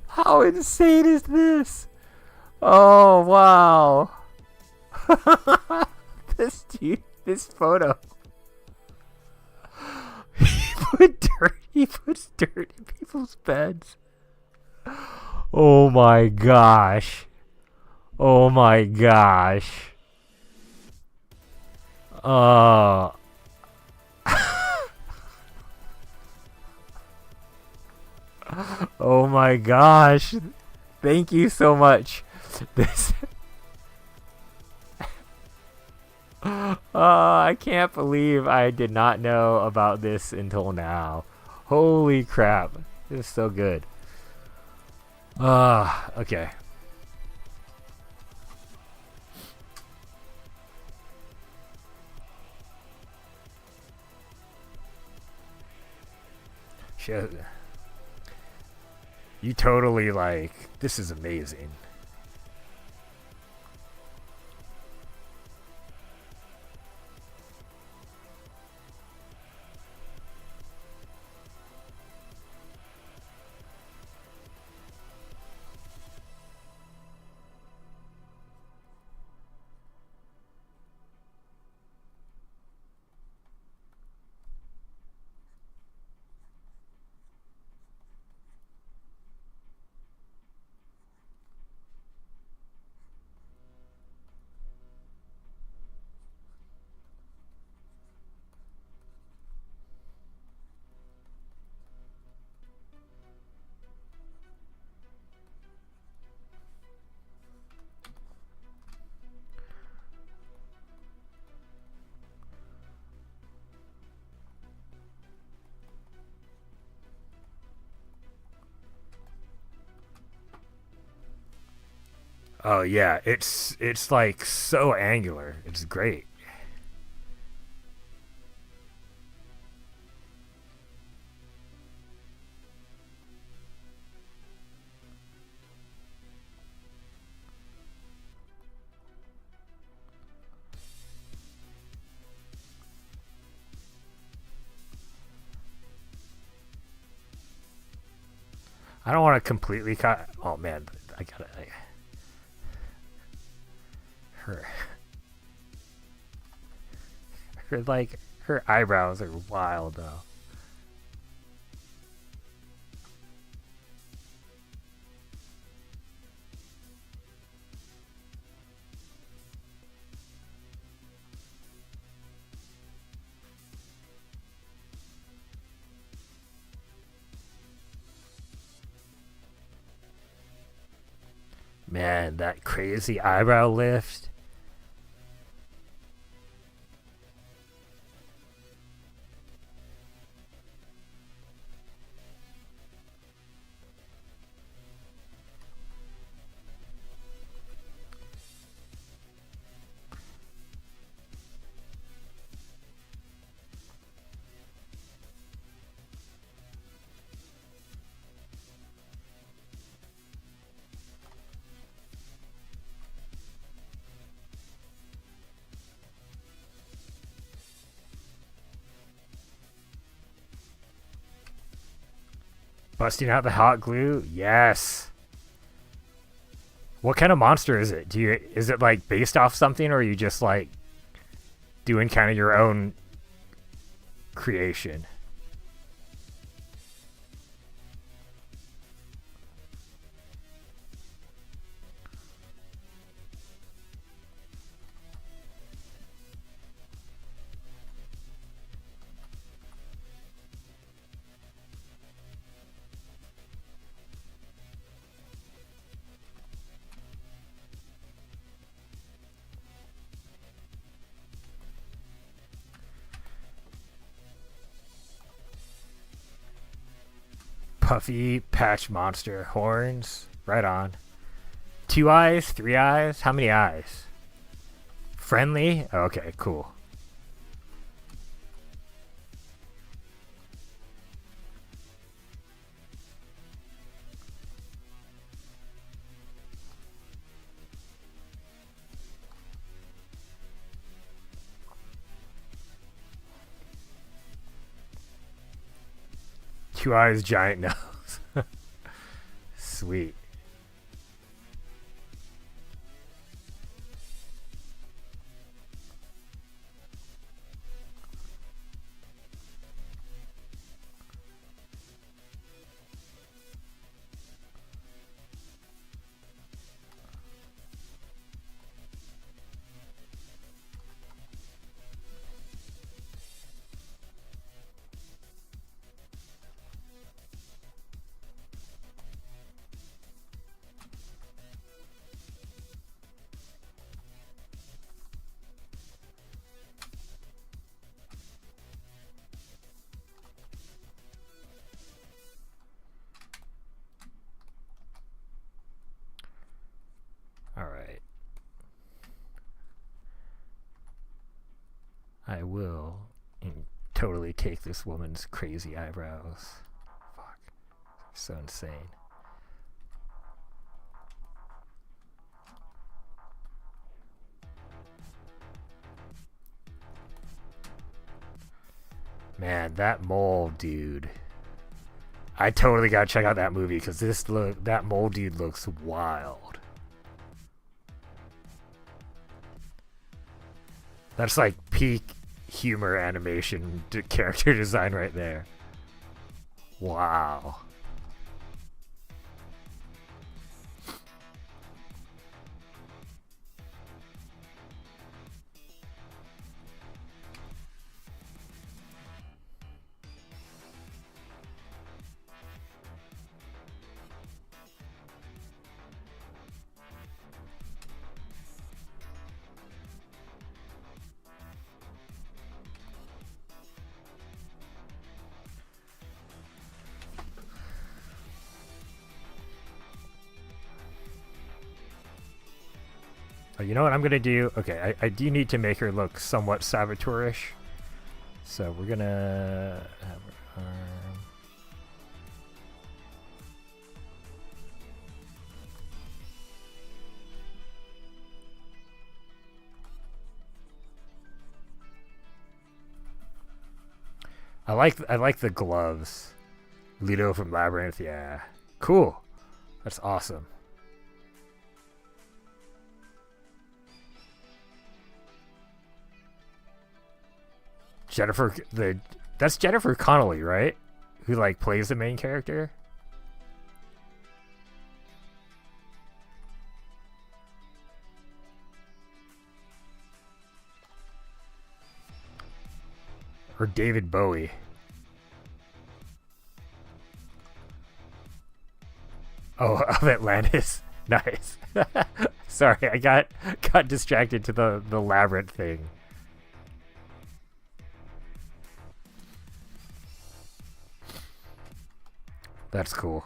How insane is this? Oh, wow. This dude, this photo. He puts dirt in people's beds. Oh my gosh. Oh my gosh. Oh my gosh. Thank you so much. This I can't believe I did not know about this until now. Holy crap. This is so good. Okay. Shit. You totally like, this is amazing. Oh yeah, it's like so angular. It's great. I don't want to completely cut. Oh man, I gotta. Her, her eyebrows are wild though. Man, that crazy eyebrow lift. Busting out the hot glue? Yes. What kind of monster is it? Is it like based off something, or are you just like doing kind of your own creation? Puffy patch monster horns. Right on. Two eyes, three eyes. How many eyes? Friendly. Okay, cool. Two eyes, giant nose. Sweet. All right. I will totally take this woman's crazy eyebrows. Fuck. So insane. Man, that mole dude. I totally gotta check out that movie because that mole dude looks wild. That's like peak humor animation character design right there. Wow. Oh, you know what I'm gonna do? Okay, I do need to make her look somewhat saboteur-ish. So we're gonna have her arm. I like the gloves. Leto from Labyrinth, yeah. Cool. That's awesome. That's Jennifer Connelly, right? Who like plays the main character? Or David Bowie. Oh, of Atlantis. Nice. Sorry, I got distracted to the labyrinth thing. That's cool.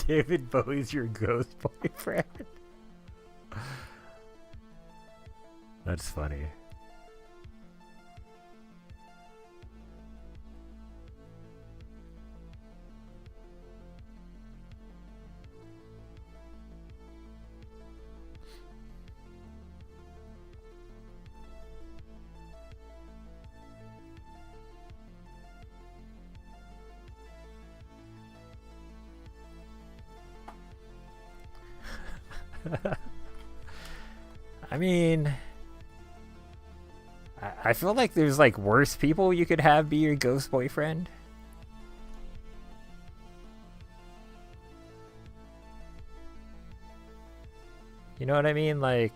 David Bowie's your ghost boyfriend. That's funny. I mean, I feel like there's like worse people you could have be your ghost boyfriend. You know what I mean? Like,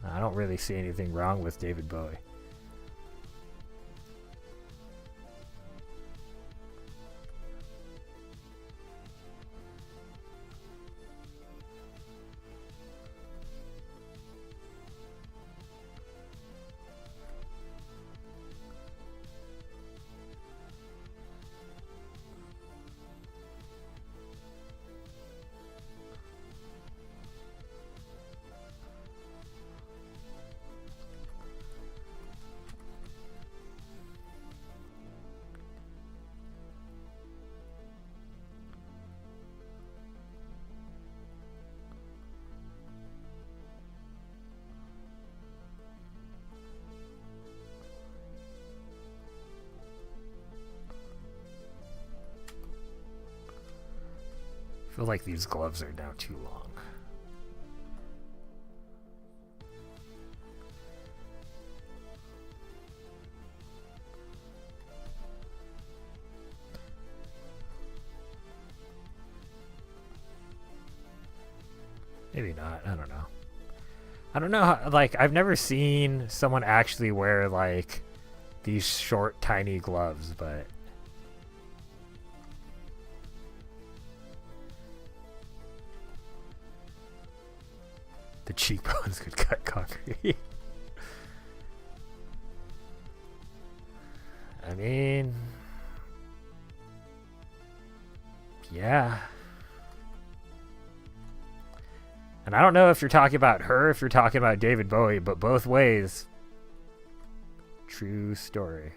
I don't really see anything wrong with David Bowie. I feel like these gloves are now too long. Maybe not. I don't know. I don't know how, like, I've never seen someone actually wear like these short tiny gloves, but the cheekbones could cut concrete. I mean, yeah. And I don't know if you're talking about her, if you're talking about David Bowie, but both ways, true story.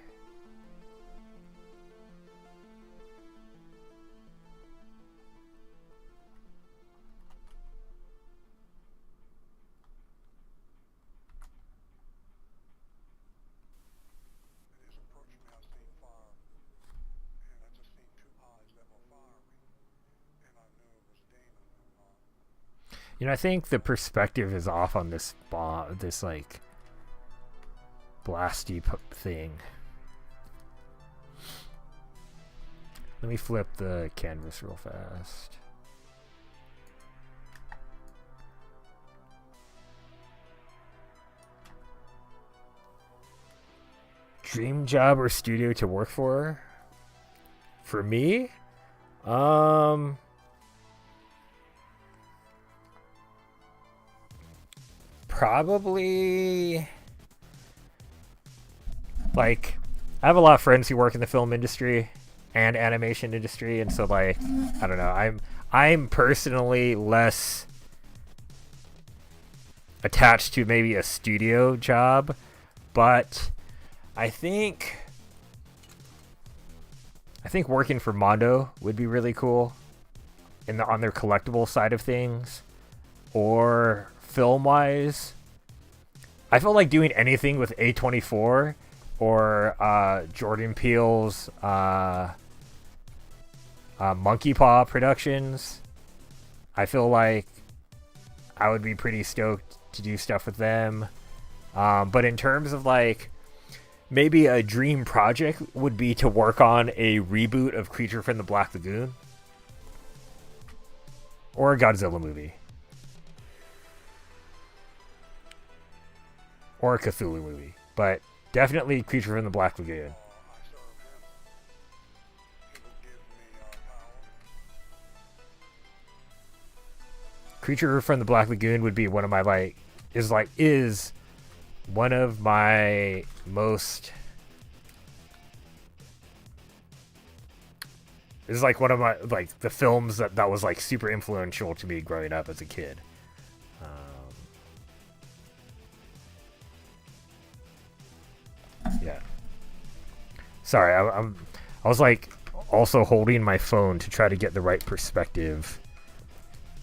You know, I think the perspective is off on this this like blasty thing. Let me flip the canvas real fast. dream job or studio to work for me, um, probably like I have a lot of friends who work in the film industry and animation industry, and so like I don't know, I'm personally less attached to maybe a studio job, but I think working for Mondo would be really cool on their collectible side of things, or film wise. I feel like doing anything with A24 or Jordan Peele's Monkey Paw Productions. I feel like I would be pretty stoked to do stuff with them. But in terms of like maybe a dream project would be to work on a reboot of Creature from the Black Lagoon or a Godzilla movie or a Cthulhu movie, but definitely Creature from the Black Lagoon. Creature from the Black Lagoon would be one of my is one of my most is like one of my the films that was like super influential to me growing up as a kid. Yeah. Sorry, I was like also holding my phone to try to get the right perspective.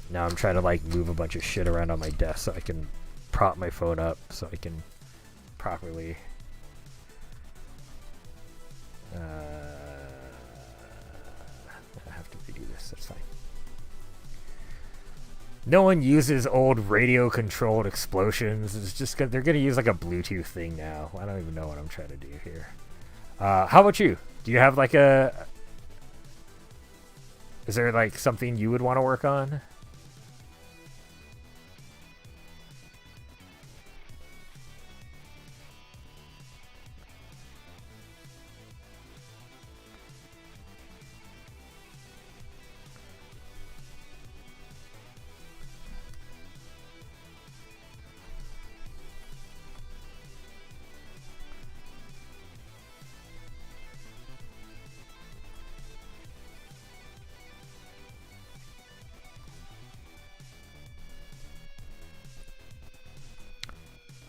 Now I'm trying to like move a bunch of shit around on my desk so I can prop my phone up so I can properly I have to redo this. That's fine. No one uses old radio controlled explosions. It's just they're gonna use like a Bluetooth thing now. I don't even know what I'm trying to do here. How about you? Do you have like is there like something you would want to work on?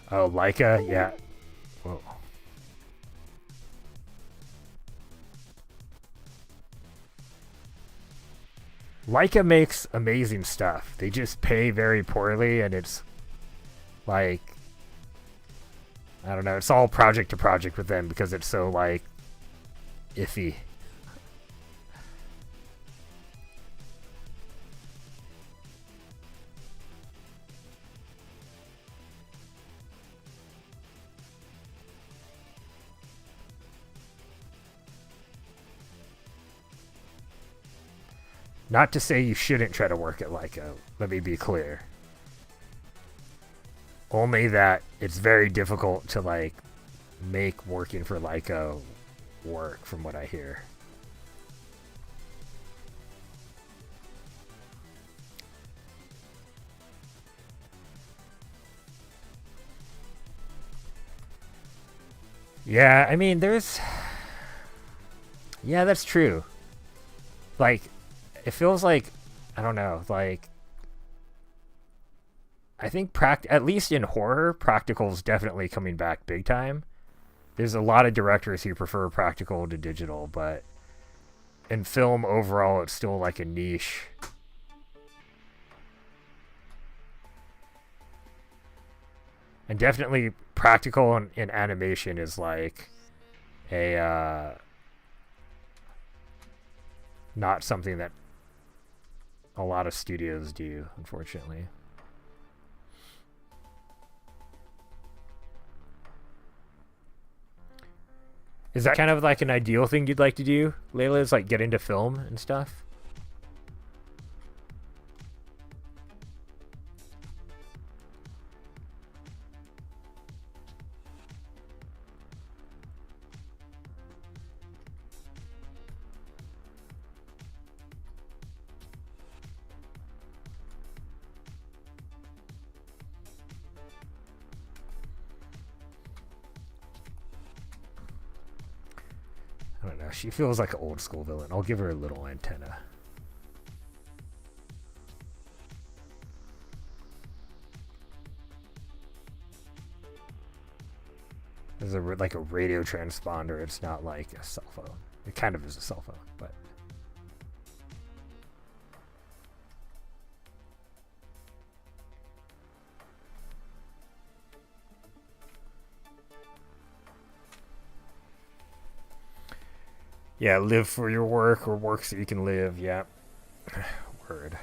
Oh, Leica? Yeah. Whoa. Leica makes amazing stuff. They just pay very poorly, and it's like I don't know. It's all project to project with them because it's so like iffy. Not to say you shouldn't try to work at Leica. Let me be clear. Only that it's very difficult to like make working for Leica work, from what I hear. Yeah, I mean, yeah, that's true. Like, it feels like, I don't know, like, I think at least in horror, practical is definitely coming back big time. There's a lot of directors who prefer practical to digital, but in film overall, it's still like a niche. And definitely practical in animation is like not something that a lot of studios do, unfortunately. Is that kind of like an ideal thing you'd like to do, Layla? Is like get into film and stuff? I don't know. She feels like an old school villain. I'll give her a little antenna. There's like a radio transponder. It's not like a cell phone. It kind of is a cell phone, but. Yeah, live for your work or work so you can live. Yeah. Word.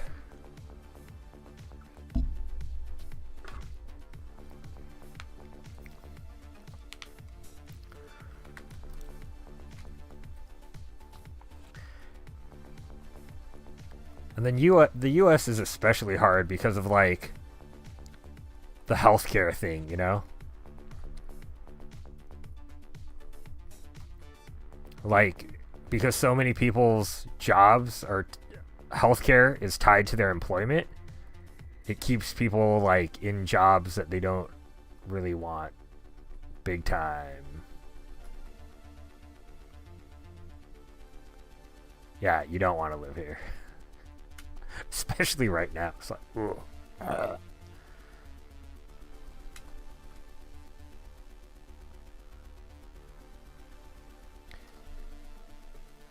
And then the U.S. is especially hard because of like the healthcare thing, you know? Like, because so many people's jobs or healthcare is tied to their employment, it keeps people like in jobs that they don't really want big time. Yeah, you don't want to live here. Especially right now. It's like,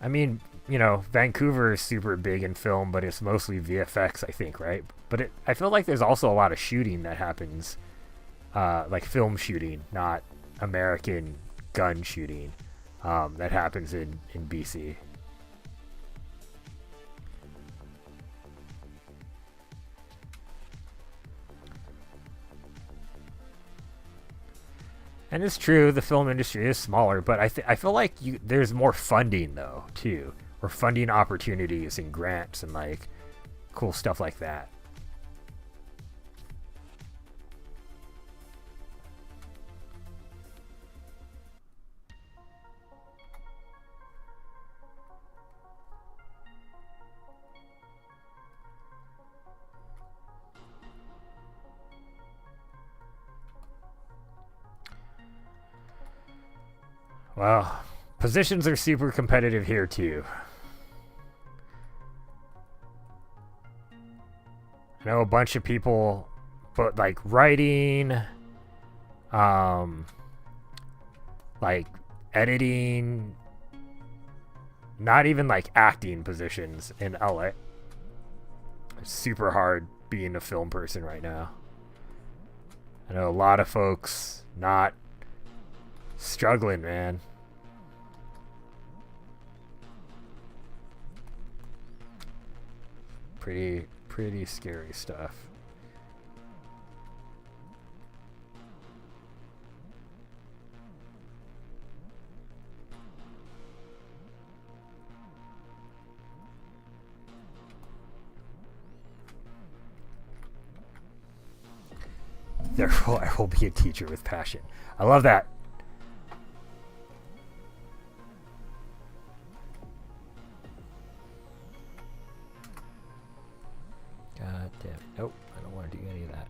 I mean, you know, Vancouver is super big in film, but it's mostly VFX, I think, right? But I feel like there's also a lot of shooting that happens, like film shooting, not American gun shooting, that happens in BC. And it's true, the film industry is smaller, but I feel like there's more funding though too, or funding opportunities and grants and like cool stuff like that. Well, positions are super competitive here too. I know a bunch of people, but like writing, like editing, not even like acting positions in LA. It's super hard being a film person right now. I know a lot of folks not struggling, man. Pretty scary stuff. Therefore, I will be a teacher with passion. I love that. God damn. Nope, I don't want to do any of that.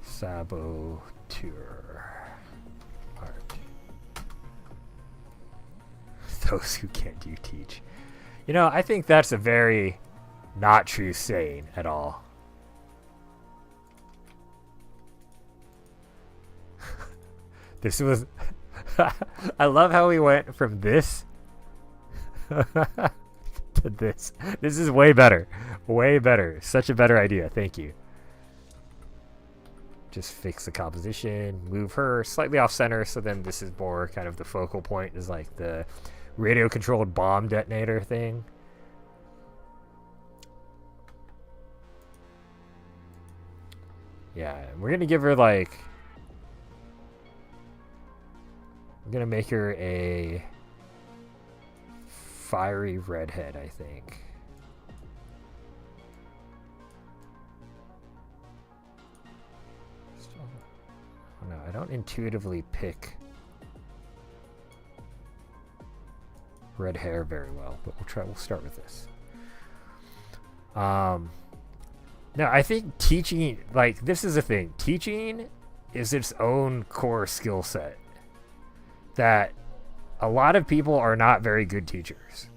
Saboteur. Art. Those who can't do teach. You know, I think that's a very not true saying at all. This was... I love how we went from this to this. This is way better. Way better. Such a better idea. Thank you. Just fix the composition. Move her slightly off center, so then this is more kind of the focal point, is like the radio-controlled bomb detonator thing. Yeah, we're going to give her like... I'm gonna make her a fiery redhead, I think. Oh, no, I don't intuitively pick red hair very well, but we'll start with this. No, I think teaching, like, this is the thing. Teaching is its own core skill set that a lot of people are not very good teachers.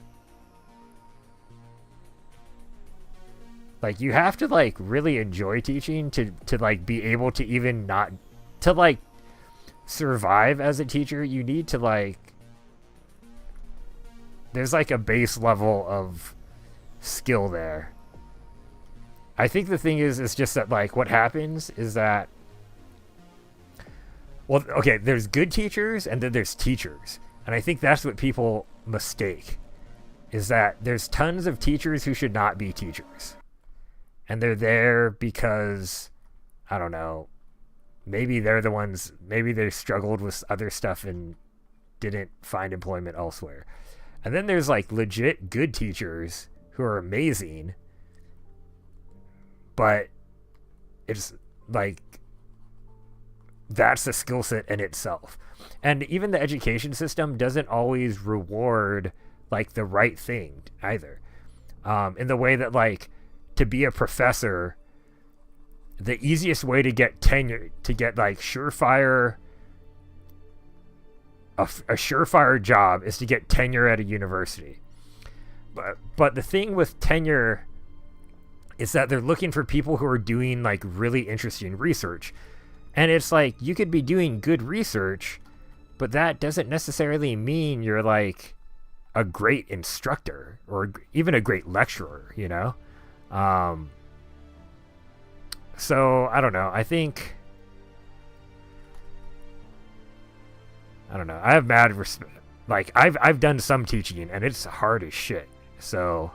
Like, you have to, like, really enjoy teaching to like, be able to even not, to, like, survive as a teacher. You need to, like, there's, like, a base level of skill there. I think the thing is just that, like, what happens is that, well, okay, there's good teachers and then there's teachers. And I think that's what people mistake, is that there's tons of teachers who should not be teachers. And they're there because, I don't know, maybe they're the ones, maybe they struggled with other stuff and didn't find employment elsewhere. And then there's, like, legit good teachers who are amazing, but it's like, that's a skill set in itself. And even the education system doesn't always reward, like, the right thing either. In the way that, like, to be a professor, the easiest way to get tenure, to get, like, surefire, a surefire job is to get tenure at a university. But the thing with tenure is that they're looking for people who are doing, like, really interesting research. And it's like, you could be doing good research, but that doesn't necessarily mean you're, like, a great instructor or even a great lecturer, you know? So I don't know. I think, I don't know. I have mad respect. Like, I've done some teaching and it's hard as shit. So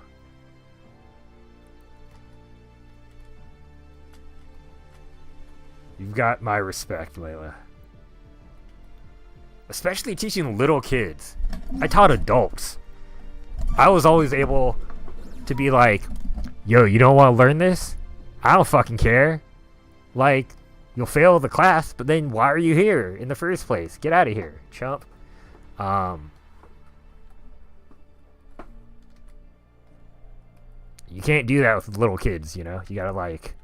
you've got my respect, Layla. Especially teaching little kids. I taught adults. I was always able to be like, yo, you don't want to learn this? I don't fucking care. Like, you'll fail the class, but then why are you here in the first place? Get out of here, chump. You can't do that with little kids, you know? You gotta, like,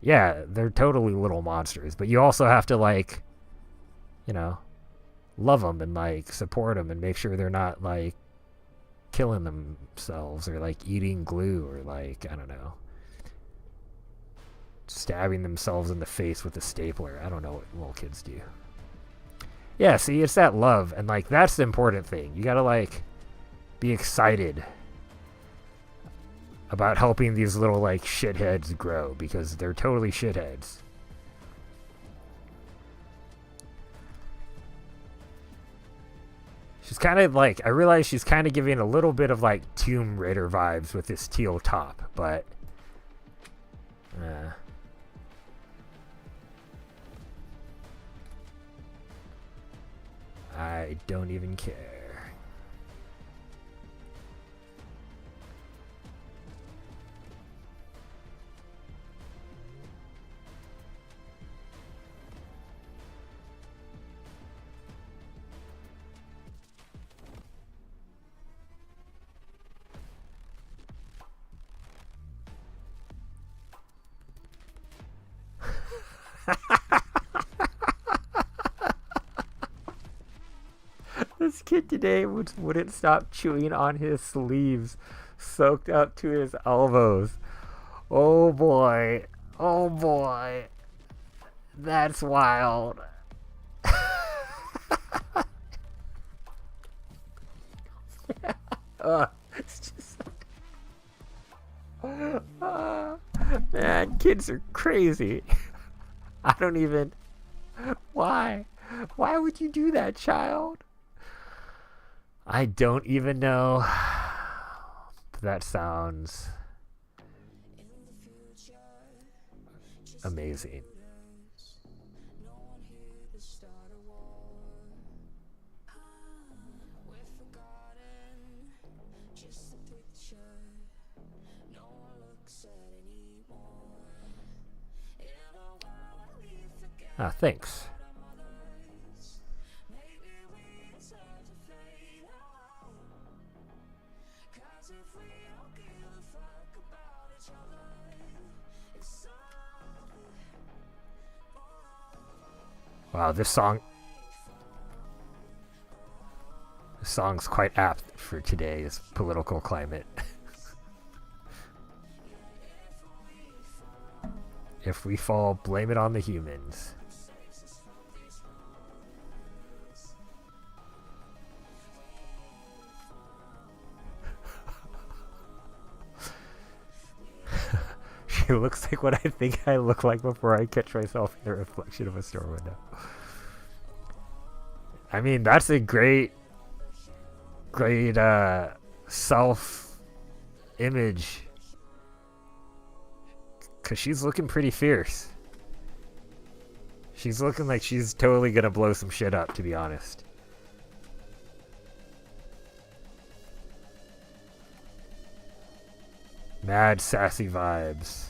yeah, they're totally little monsters, but you also have to, like, you know, love them and, like, support them and make sure they're not, like, killing themselves or, like, eating glue or, like, I don't know, stabbing themselves in the face with a stapler. I don't know what little kids do. Yeah, see, it's that love, and, like, that's the important thing. You gotta, like, be excited about helping these little, like, shitheads grow, because they're totally shitheads. She's kind of, like, I realize she's kind of giving a little bit of, like, Tomb Raider vibes with this teal top, but I don't even care. This kid today wouldn't stop chewing on his sleeves, soaked up to his elbows. Oh boy. Oh boy. That's wild. It's just... man, kids are crazy. I don't even... Why? Why would you do that, child? I don't even know. That sounds amazing. Ah, thanks. Wow, this song's quite apt for today's political climate. If we fall, blame it on the humans. She looks like what I think I look like before I catch myself in the reflection of a store window. I mean, that's a great self-image. Because she's looking pretty fierce. She's looking like she's totally gonna blow some shit up, to be honest. Mad sassy vibes.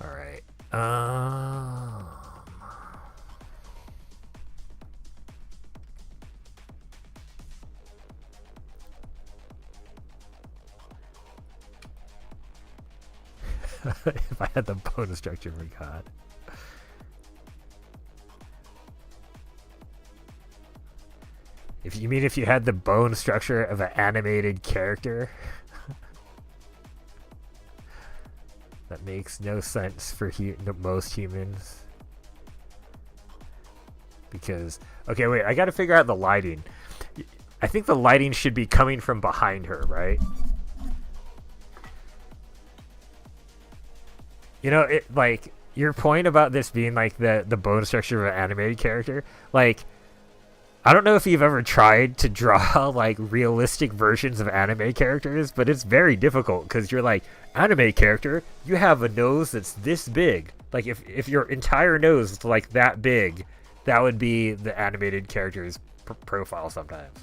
Alright. If I had the bonus structure for God. If you had the bone structure of an animated character, that makes no sense for most humans. Because, okay, wait, I gotta figure out the lighting. I think the lighting should be coming from behind her, right? You know, it like your point about this being like the bone structure of an animated character, like I don't know if you've ever tried to draw like realistic versions of anime characters, but it's very difficult because you're like, anime character, you have a nose that's this big. Like if your entire nose is like that big, that would be the animated character's profile sometimes.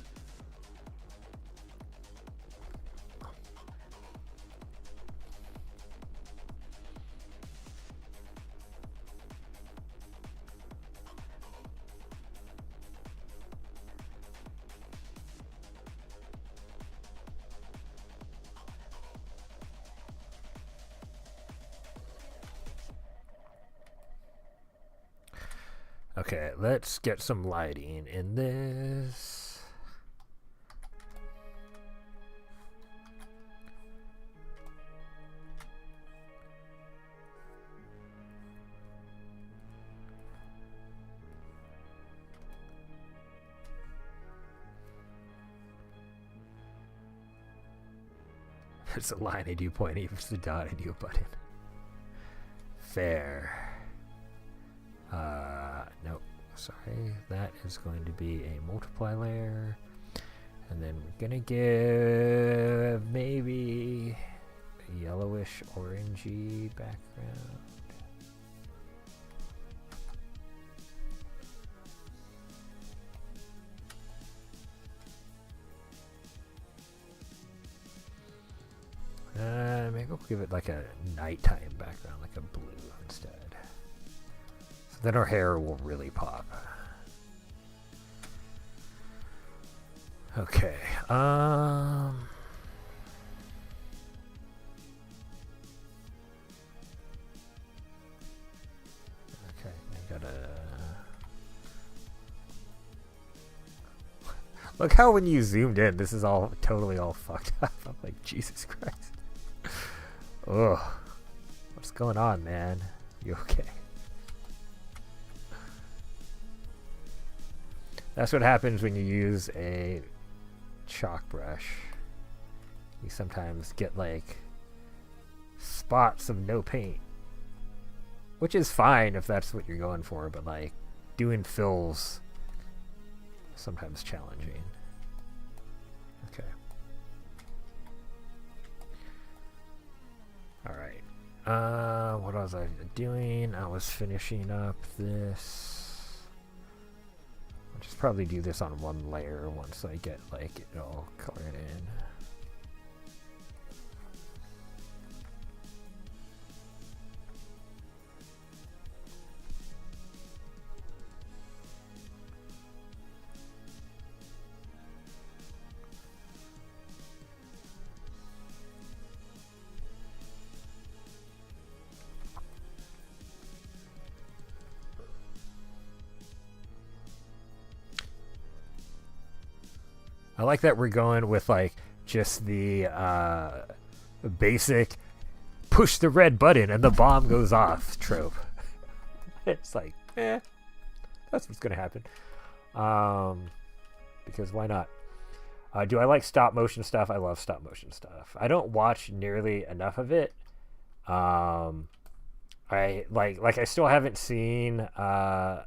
Okay, let's get some lighting in this. There's a line I do point, even the dot I do button. Fair. Nope. Sorry. That is going to be a multiply layer. And then we're gonna give maybe a yellowish orangey background. Maybe we'll give it like a nighttime background, like a blue instead. So then our hair will really pop. Okay. Okay, I gotta. Look how when you zoomed in, this is all totally all fucked up. I'm like, Jesus Christ. Ugh. What's going on, man? You okay? That's what happens when you use a chalk brush. You sometimes get like spots of no paint. Which is fine if that's what you're going for, but like doing fills is sometimes challenging. Okay. Alright. What was I doing? I was finishing up this. I'll just probably do this on one layer once I get like it all colored in. I like that we're going with like just the basic push the red button and the bomb goes off trope. It's like, that's what's gonna happen. Because why not? Do I like stop motion stuff? I love stop motion stuff. I don't watch nearly enough of it. I I still haven't seen that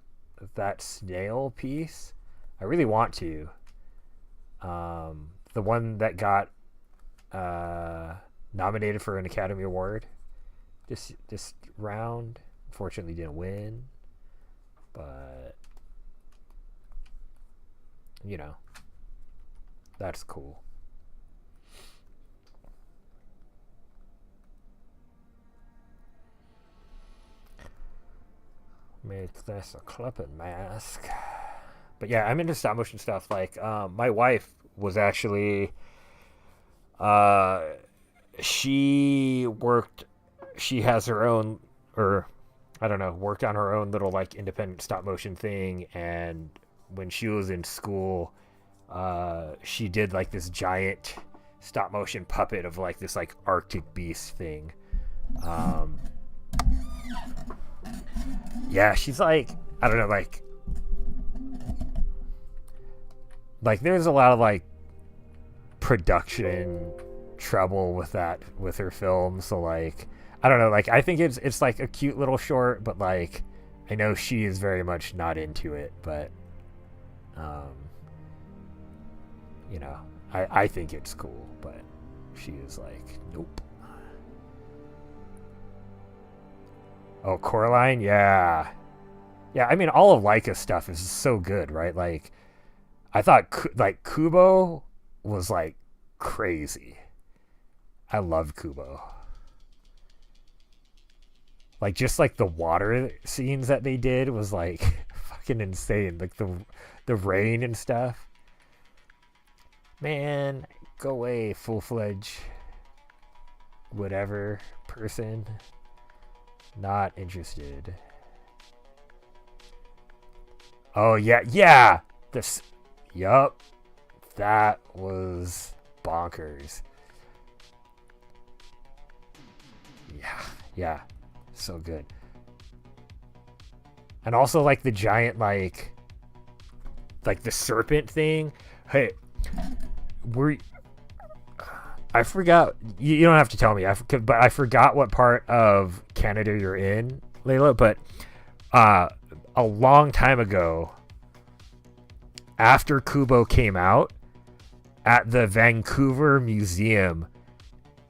snail piece. I really want to. The one that got nominated for an Academy Award this round, unfortunately didn't win, but you know, that's cool. Make this a clipping mask. But yeah, I'm into stop motion stuff. Like, my wife was actually, she has her own, or I don't know, worked on her own little like independent stop motion thing. And when she was in school, she did like this giant stop motion puppet of like this like Arctic beast thing. Yeah, she's like, I don't know, like there's a lot of like production trouble with that, with her film. So like, I don't know, like I think it's like a cute little short, but like I know she is very much not into it, but you know, I think it's cool, but she is like, nope. Oh, Coraline, yeah. I mean, all of Leica's stuff is so good, right? Like, I thought like Kubo was like crazy. I loved Kubo. Like, just like the water scenes that they did was like fucking insane. Like the rain and stuff. Man, go away, full-fledged whatever person. Not interested. Oh yeah. Yup. That was bonkers. Yeah. So good. And also like the giant like the serpent thing. Hey, I forgot. You don't have to tell me. But I forgot what part of Canada you're in, Layla. But a long time ago, after Kubo came out, at the Vancouver Museum,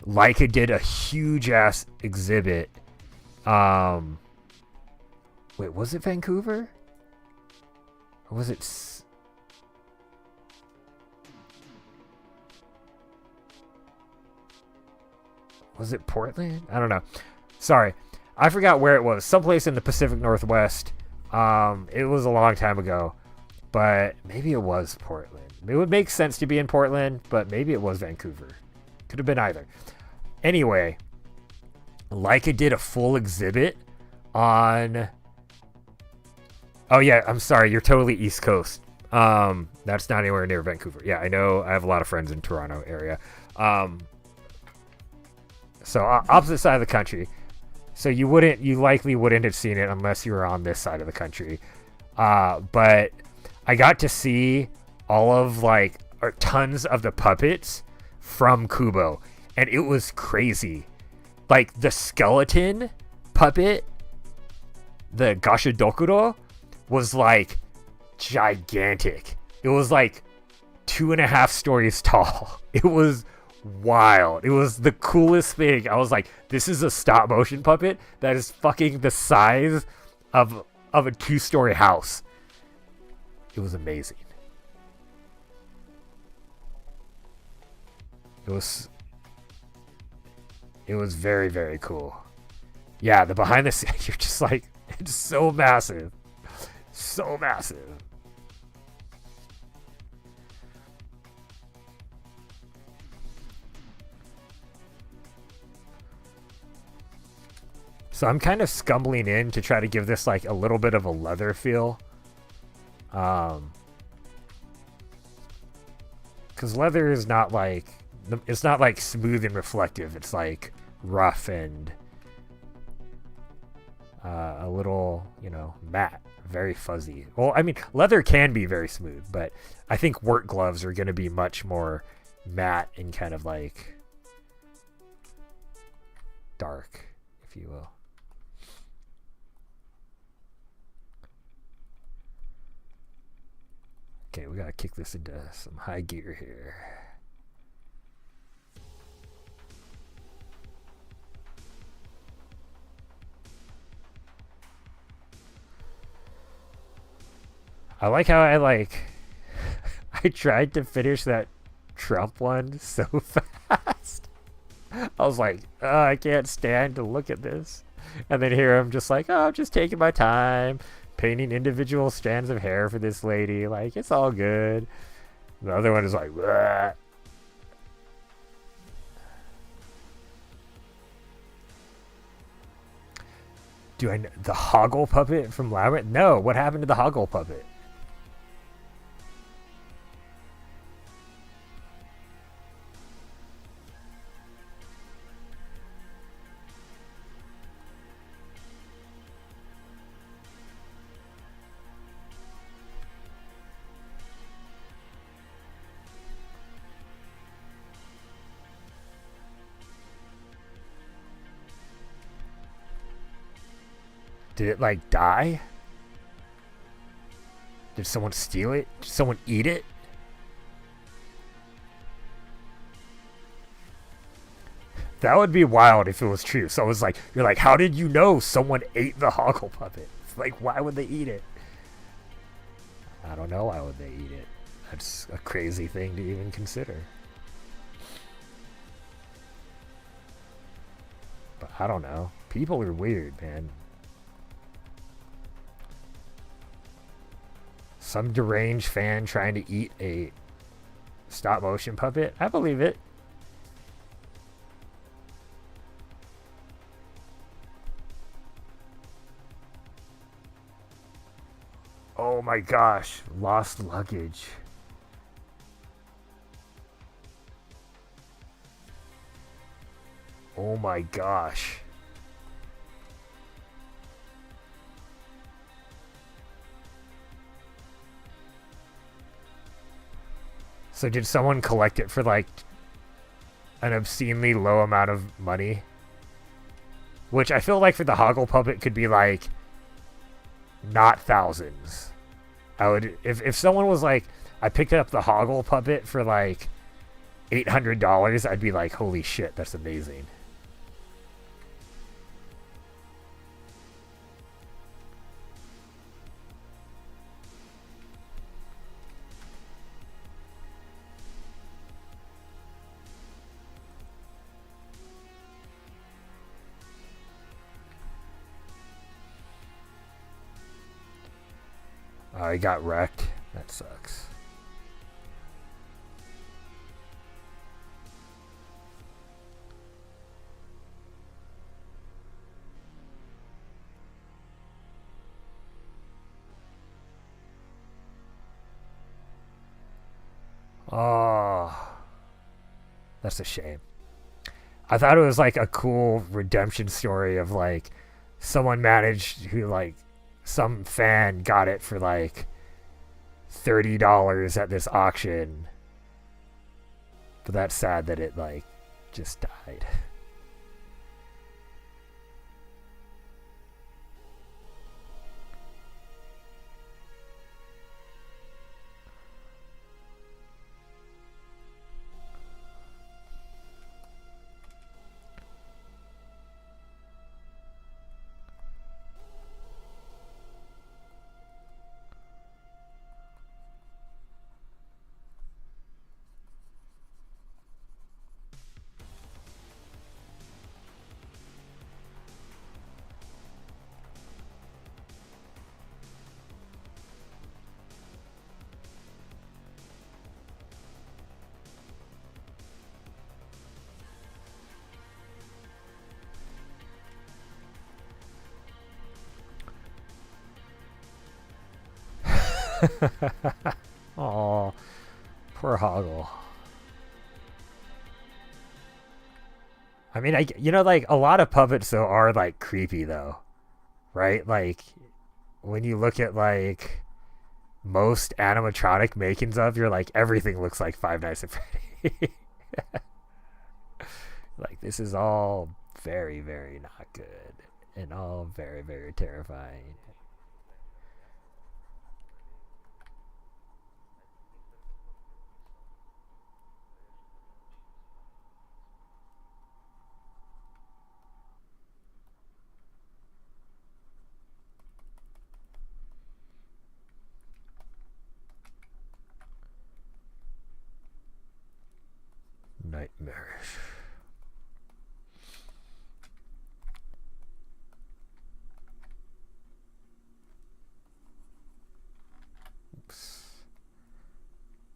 Leica did a huge ass exhibit. Wait, was it Vancouver? Or was it? Was it Portland? I don't know. Sorry. I forgot where it was. Someplace in the Pacific Northwest. It was a long time ago. But maybe it was Portland. It would make sense to be in Portland, but maybe it was Vancouver. Could have been either. Anyway, Leica did a full exhibit on... Oh, yeah. I'm sorry. You're totally East Coast. That's not anywhere near Vancouver. Yeah, I know. I have a lot of friends in Toronto area. So opposite side of the country. So you likely wouldn't have seen it unless you were on this side of the country. But I got to see all of tons of the puppets from Kubo, and it was crazy. Like the skeleton puppet, the Gashadokuro, was like gigantic. It was like 2.5 stories tall. It was wild. It was the coolest thing. I was like, this is a stop motion puppet that is fucking the size of a 2-story house. It was amazing. It was very, very cool. Yeah, the behind the scenes, you're just like, it's so massive. So massive. So I'm kind of scumbling in to try to give this like a little bit of a leather feel. Because because leather is not like, it's not like smooth and reflective. It's like rough and a little, you know, matte, very fuzzy. Well, I mean, leather can be very smooth, but I think work gloves are going to be much more matte and kind of like dark, if you will. Okay, we gotta kick this into some high gear here. I like how I tried to finish that Trump one so fast. I was like, oh, I can't stand to look at this. And then here I'm just like, oh, I'm just taking my time, painting individual strands of hair for this lady. Like, it's all good. The other one is like, bleh. Do I know the Hoggle puppet from Labyrinth? No, what happened to the Hoggle puppet? Did it like die? Did someone steal it? Did someone eat it? That would be wild if it was true. So it was like, you're like, how did you know someone ate the Hoggle puppet? It's like, why would they eat it? I don't know why would they eat it. That's a crazy thing to even consider. But I don't know. People are weird, man. Some deranged fan trying to eat a stop motion puppet? I believe it. Oh my gosh, lost luggage. Oh my gosh. So did someone collect it for like an obscenely low amount of money? Which I feel like for the Hoggle puppet could be like not thousands. I would if someone was like, I picked up the Hoggle puppet for like $800, I'd be like, holy shit, that's amazing. I got wrecked. That sucks. Oh, that's a shame. I thought it was like a cool redemption story of like someone managed who like some fan got it for like $30 at this auction. But that's sad that it like just died. Oh, poor Hoggle. I mean, like a lot of puppets though are like creepy though, right? Like when you look at like most animatronic makings of, you're like everything looks like Five Nights at Freddy. Like this is all very, very not good and all very, very terrifying. Nightmarish. Oops.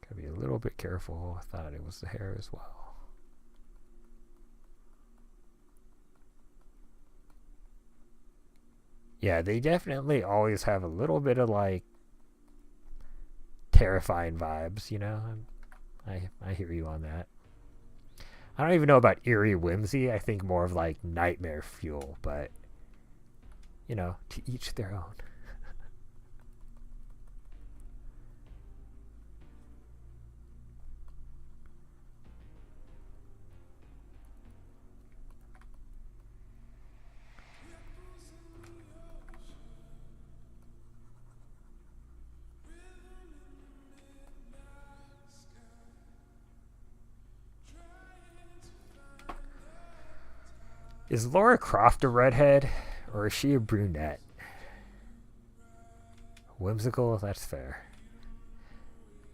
Gotta be a little bit careful. I thought it was the hair as well. Yeah, they definitely always have a little bit of like terrifying vibes, you know? I hear you on that. I don't even know about eerie whimsy. I think more of like nightmare fuel, but you know, to each their own. Is Laura Croft a redhead, or is she a brunette? Whimsical, that's fair.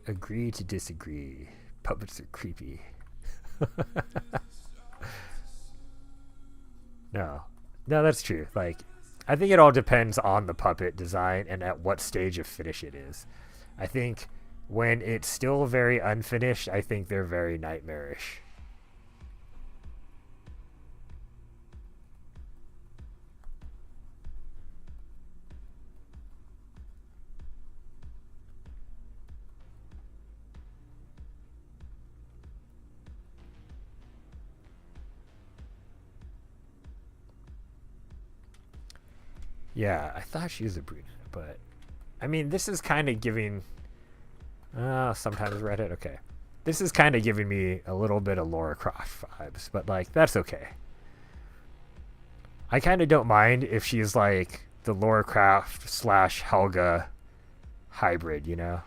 Agree to disagree. Puppets are creepy. No. No, that's true. Like, I think it all depends on the puppet design and at what stage of finish it is. I think when it's still very unfinished, I think they're very nightmarish. Yeah, I thought she was a brunette, but I mean, this is kind of giving. Sometimes redhead. Okay, this is kind of giving me a little bit of Laura Croft vibes, but like that's okay. I kind of don't mind if she's like the Laura Croft slash Helga hybrid, you know?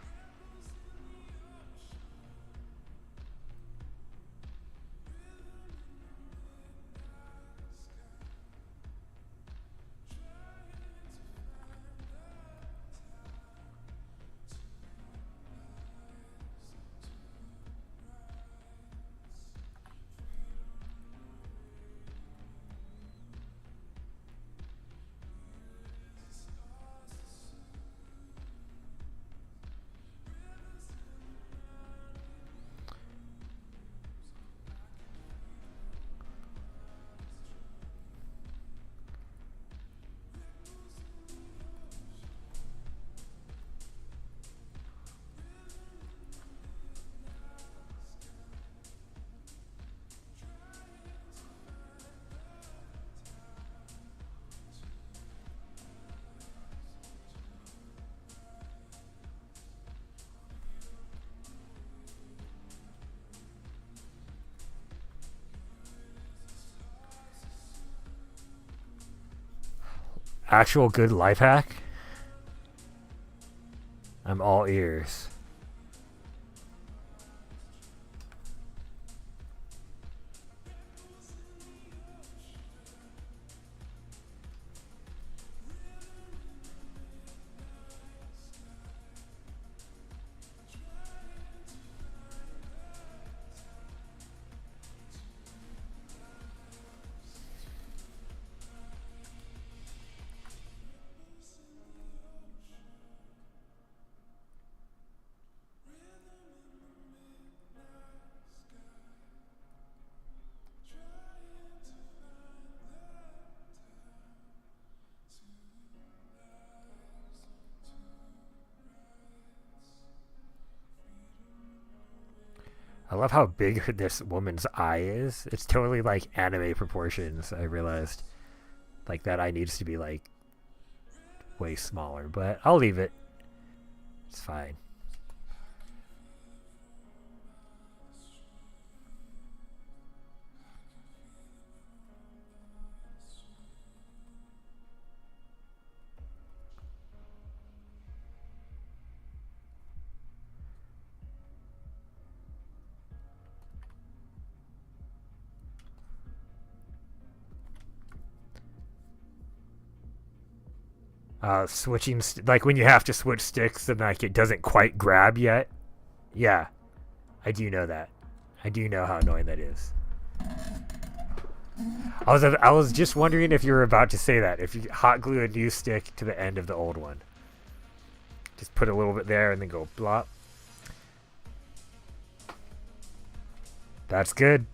Actual good life hack? I'm all ears. I love how big this woman's eye is. It's totally like anime proportions, I realized. Like that eye needs to be like way smaller, but I'll leave it. It's fine. Switching like when you have to switch sticks and like it doesn't quite grab yet. Yeah, I do know that. I do know how annoying that is. I was just wondering if you were about to say that. If you hot glue a new stick to the end of the old one, just put a little bit there and then go blop. That's good.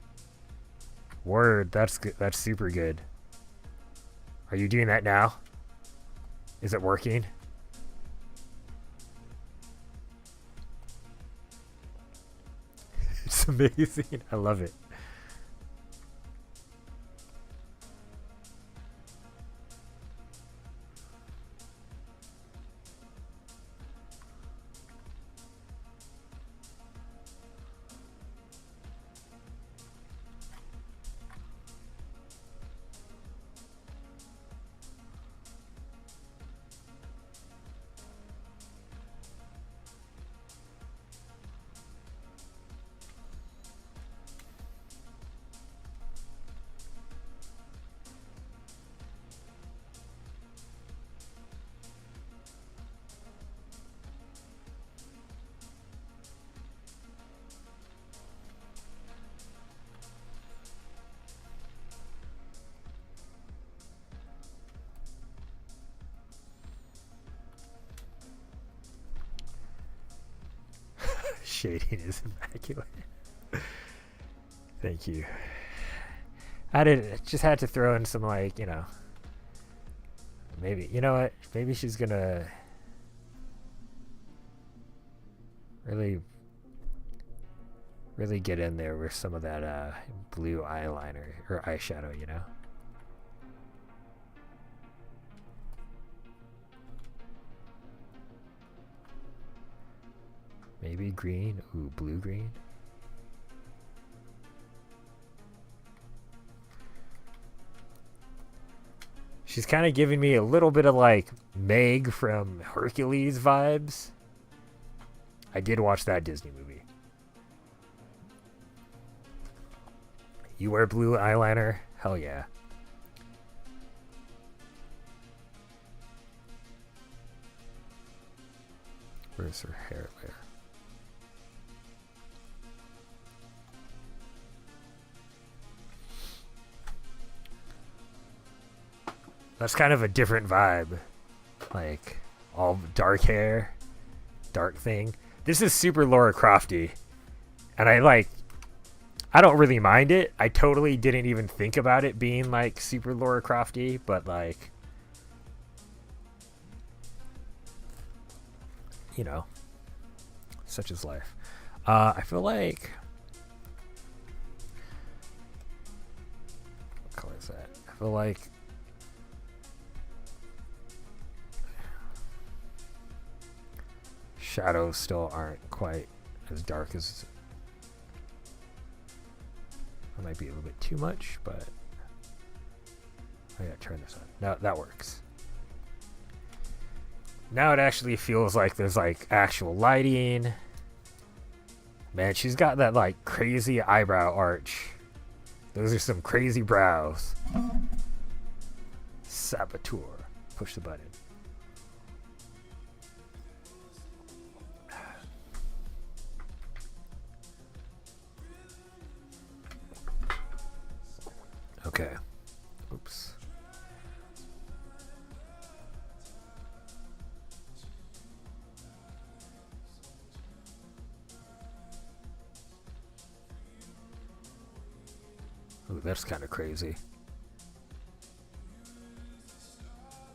Word, that's good. That's super good. Are you doing that now? Is it working? It's amazing. I love it. Shading is immaculate. Thank you. Just had to throw in some like, maybe, you know what? Maybe she's gonna really get in there with some of that blue eyeliner or eyeshadow, Maybe green. Ooh, blue green. She's kind of giving me a little bit of like Meg from Hercules vibes. I did watch that Disney movie. You wear blue eyeliner? Hell yeah. Where's her hair layer? That's kind of a different vibe. Like, all dark hair, dark thing. This is super Lara Crofty. And I don't really mind it. I totally didn't even think about it being like super Lara Crofty, but like, such is life. I feel like, what color is that? I feel like shadows still aren't quite as dark as, that might be a little bit too much, but I gotta turn this on. Now that works. Now it actually feels like there's like actual lighting. Man, she's got that like crazy eyebrow arch. Those are some crazy brows. Saboteur. Push the button. Okay. Oops. Ooh, that's kind of crazy.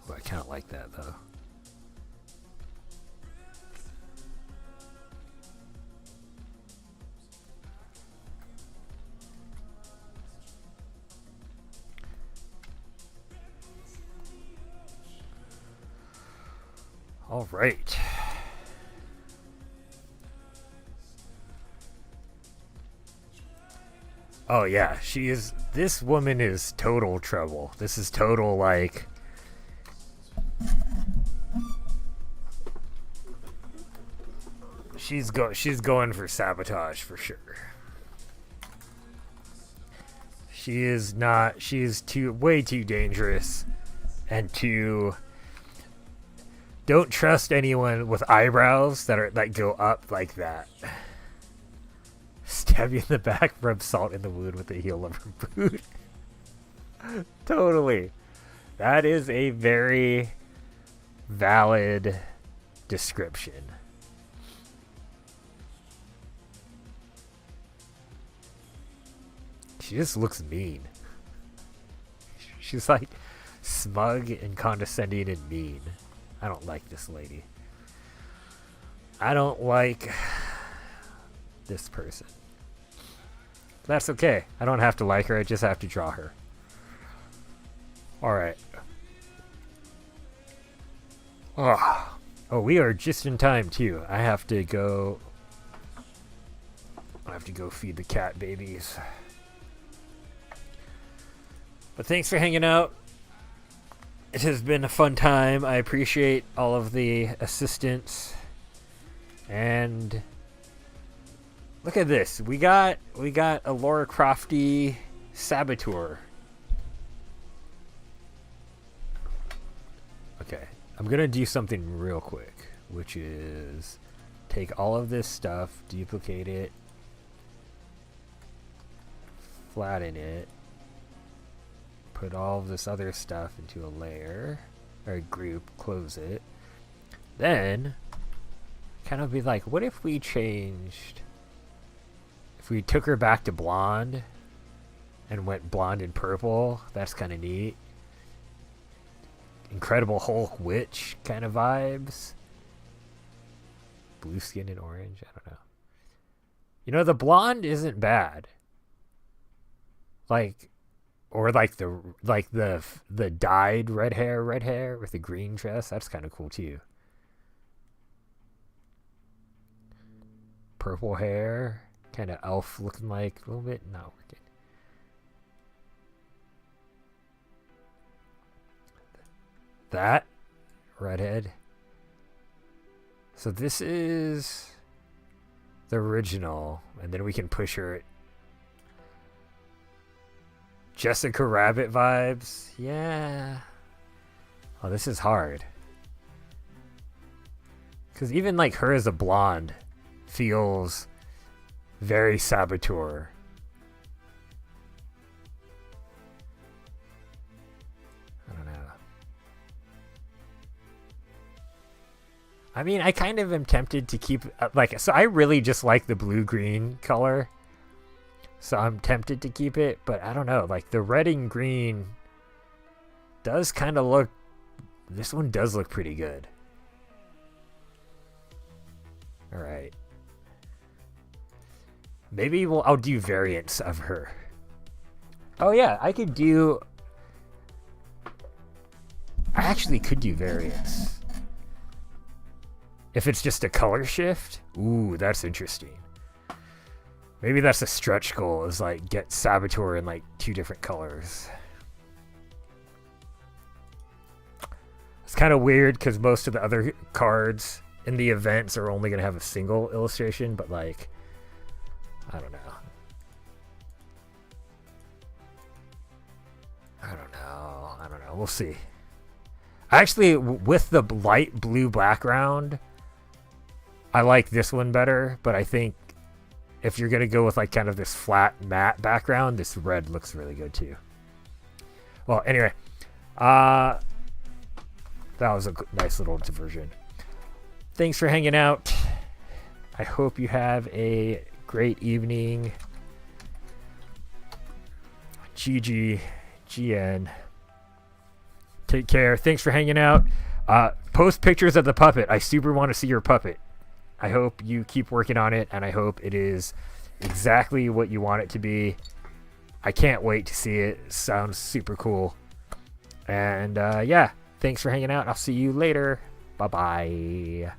Ooh, I kind of like that though. All right. Oh yeah, she is. This woman is total trouble. This is total like. She's going for sabotage for sure. She is not. She is way too dangerous, and too. Don't trust anyone with eyebrows that go up like that. Stab you in the back, rub salt in the wound with the heel of her boot. Totally. That is a very valid description. She just looks mean. She's like smug and condescending and mean. I don't like this lady. I don't like this person. That's okay. I don't have to like her. I just have to draw her. Alright. Oh, we are just in time, too. I have to go feed the cat babies. But thanks for hanging out. It has been a fun time. I appreciate all of the assistance. And look at this. We got a Lara Crofty Saboteur. Okay. I'm going to do something real quick, which is take all of this stuff, duplicate it, flatten it, put all of this other stuff into a layer or a group, close it. Then kind of be like, what if we changed, if we took her back to blonde and went blonde and purple? That's kind of neat. Incredible Hulk witch kind of vibes. Blue skin and orange, I don't know. You know, the blonde isn't bad. Like, or like the dyed red hair with the green dress. That's kind of cool too. Purple hair, kind of elf looking like a little bit. Not working. That redhead. So this is the original, and then we can push her. Jessica Rabbit vibes. Yeah. Oh, this is hard. Because even like her as a blonde feels very Saboteur. I don't know. I mean, I kind of am tempted to keep so I really just like the blue-green color. So I'm tempted to keep it, but I don't know. Like the red and green does kind of look. This one does look pretty good. All right. Maybe I'll do variants of her. Oh yeah, I actually could do variants. If it's just a color shift, ooh, that's interesting. Maybe that's a stretch goal, is like get Saboteur in like 2 different colors. It's kind of weird because most of the other cards in the events are only going to have a single illustration, but like, I don't know. I don't know. We'll see. Actually, with the light blue background, I like this one better, but I think if you're going to go with like kind of this flat matte background, this red looks really good too. Well, anyway, that was a nice little diversion. Thanks for hanging out. I hope you have a great evening. GN. Take care. Thanks for hanging out. Post pictures of the puppet. I super want to see your puppet. I hope you keep working on it, and I hope it is exactly what you want it to be. I can't wait to see it. It sounds super cool. And yeah, thanks for hanging out. I'll see you later. Bye bye.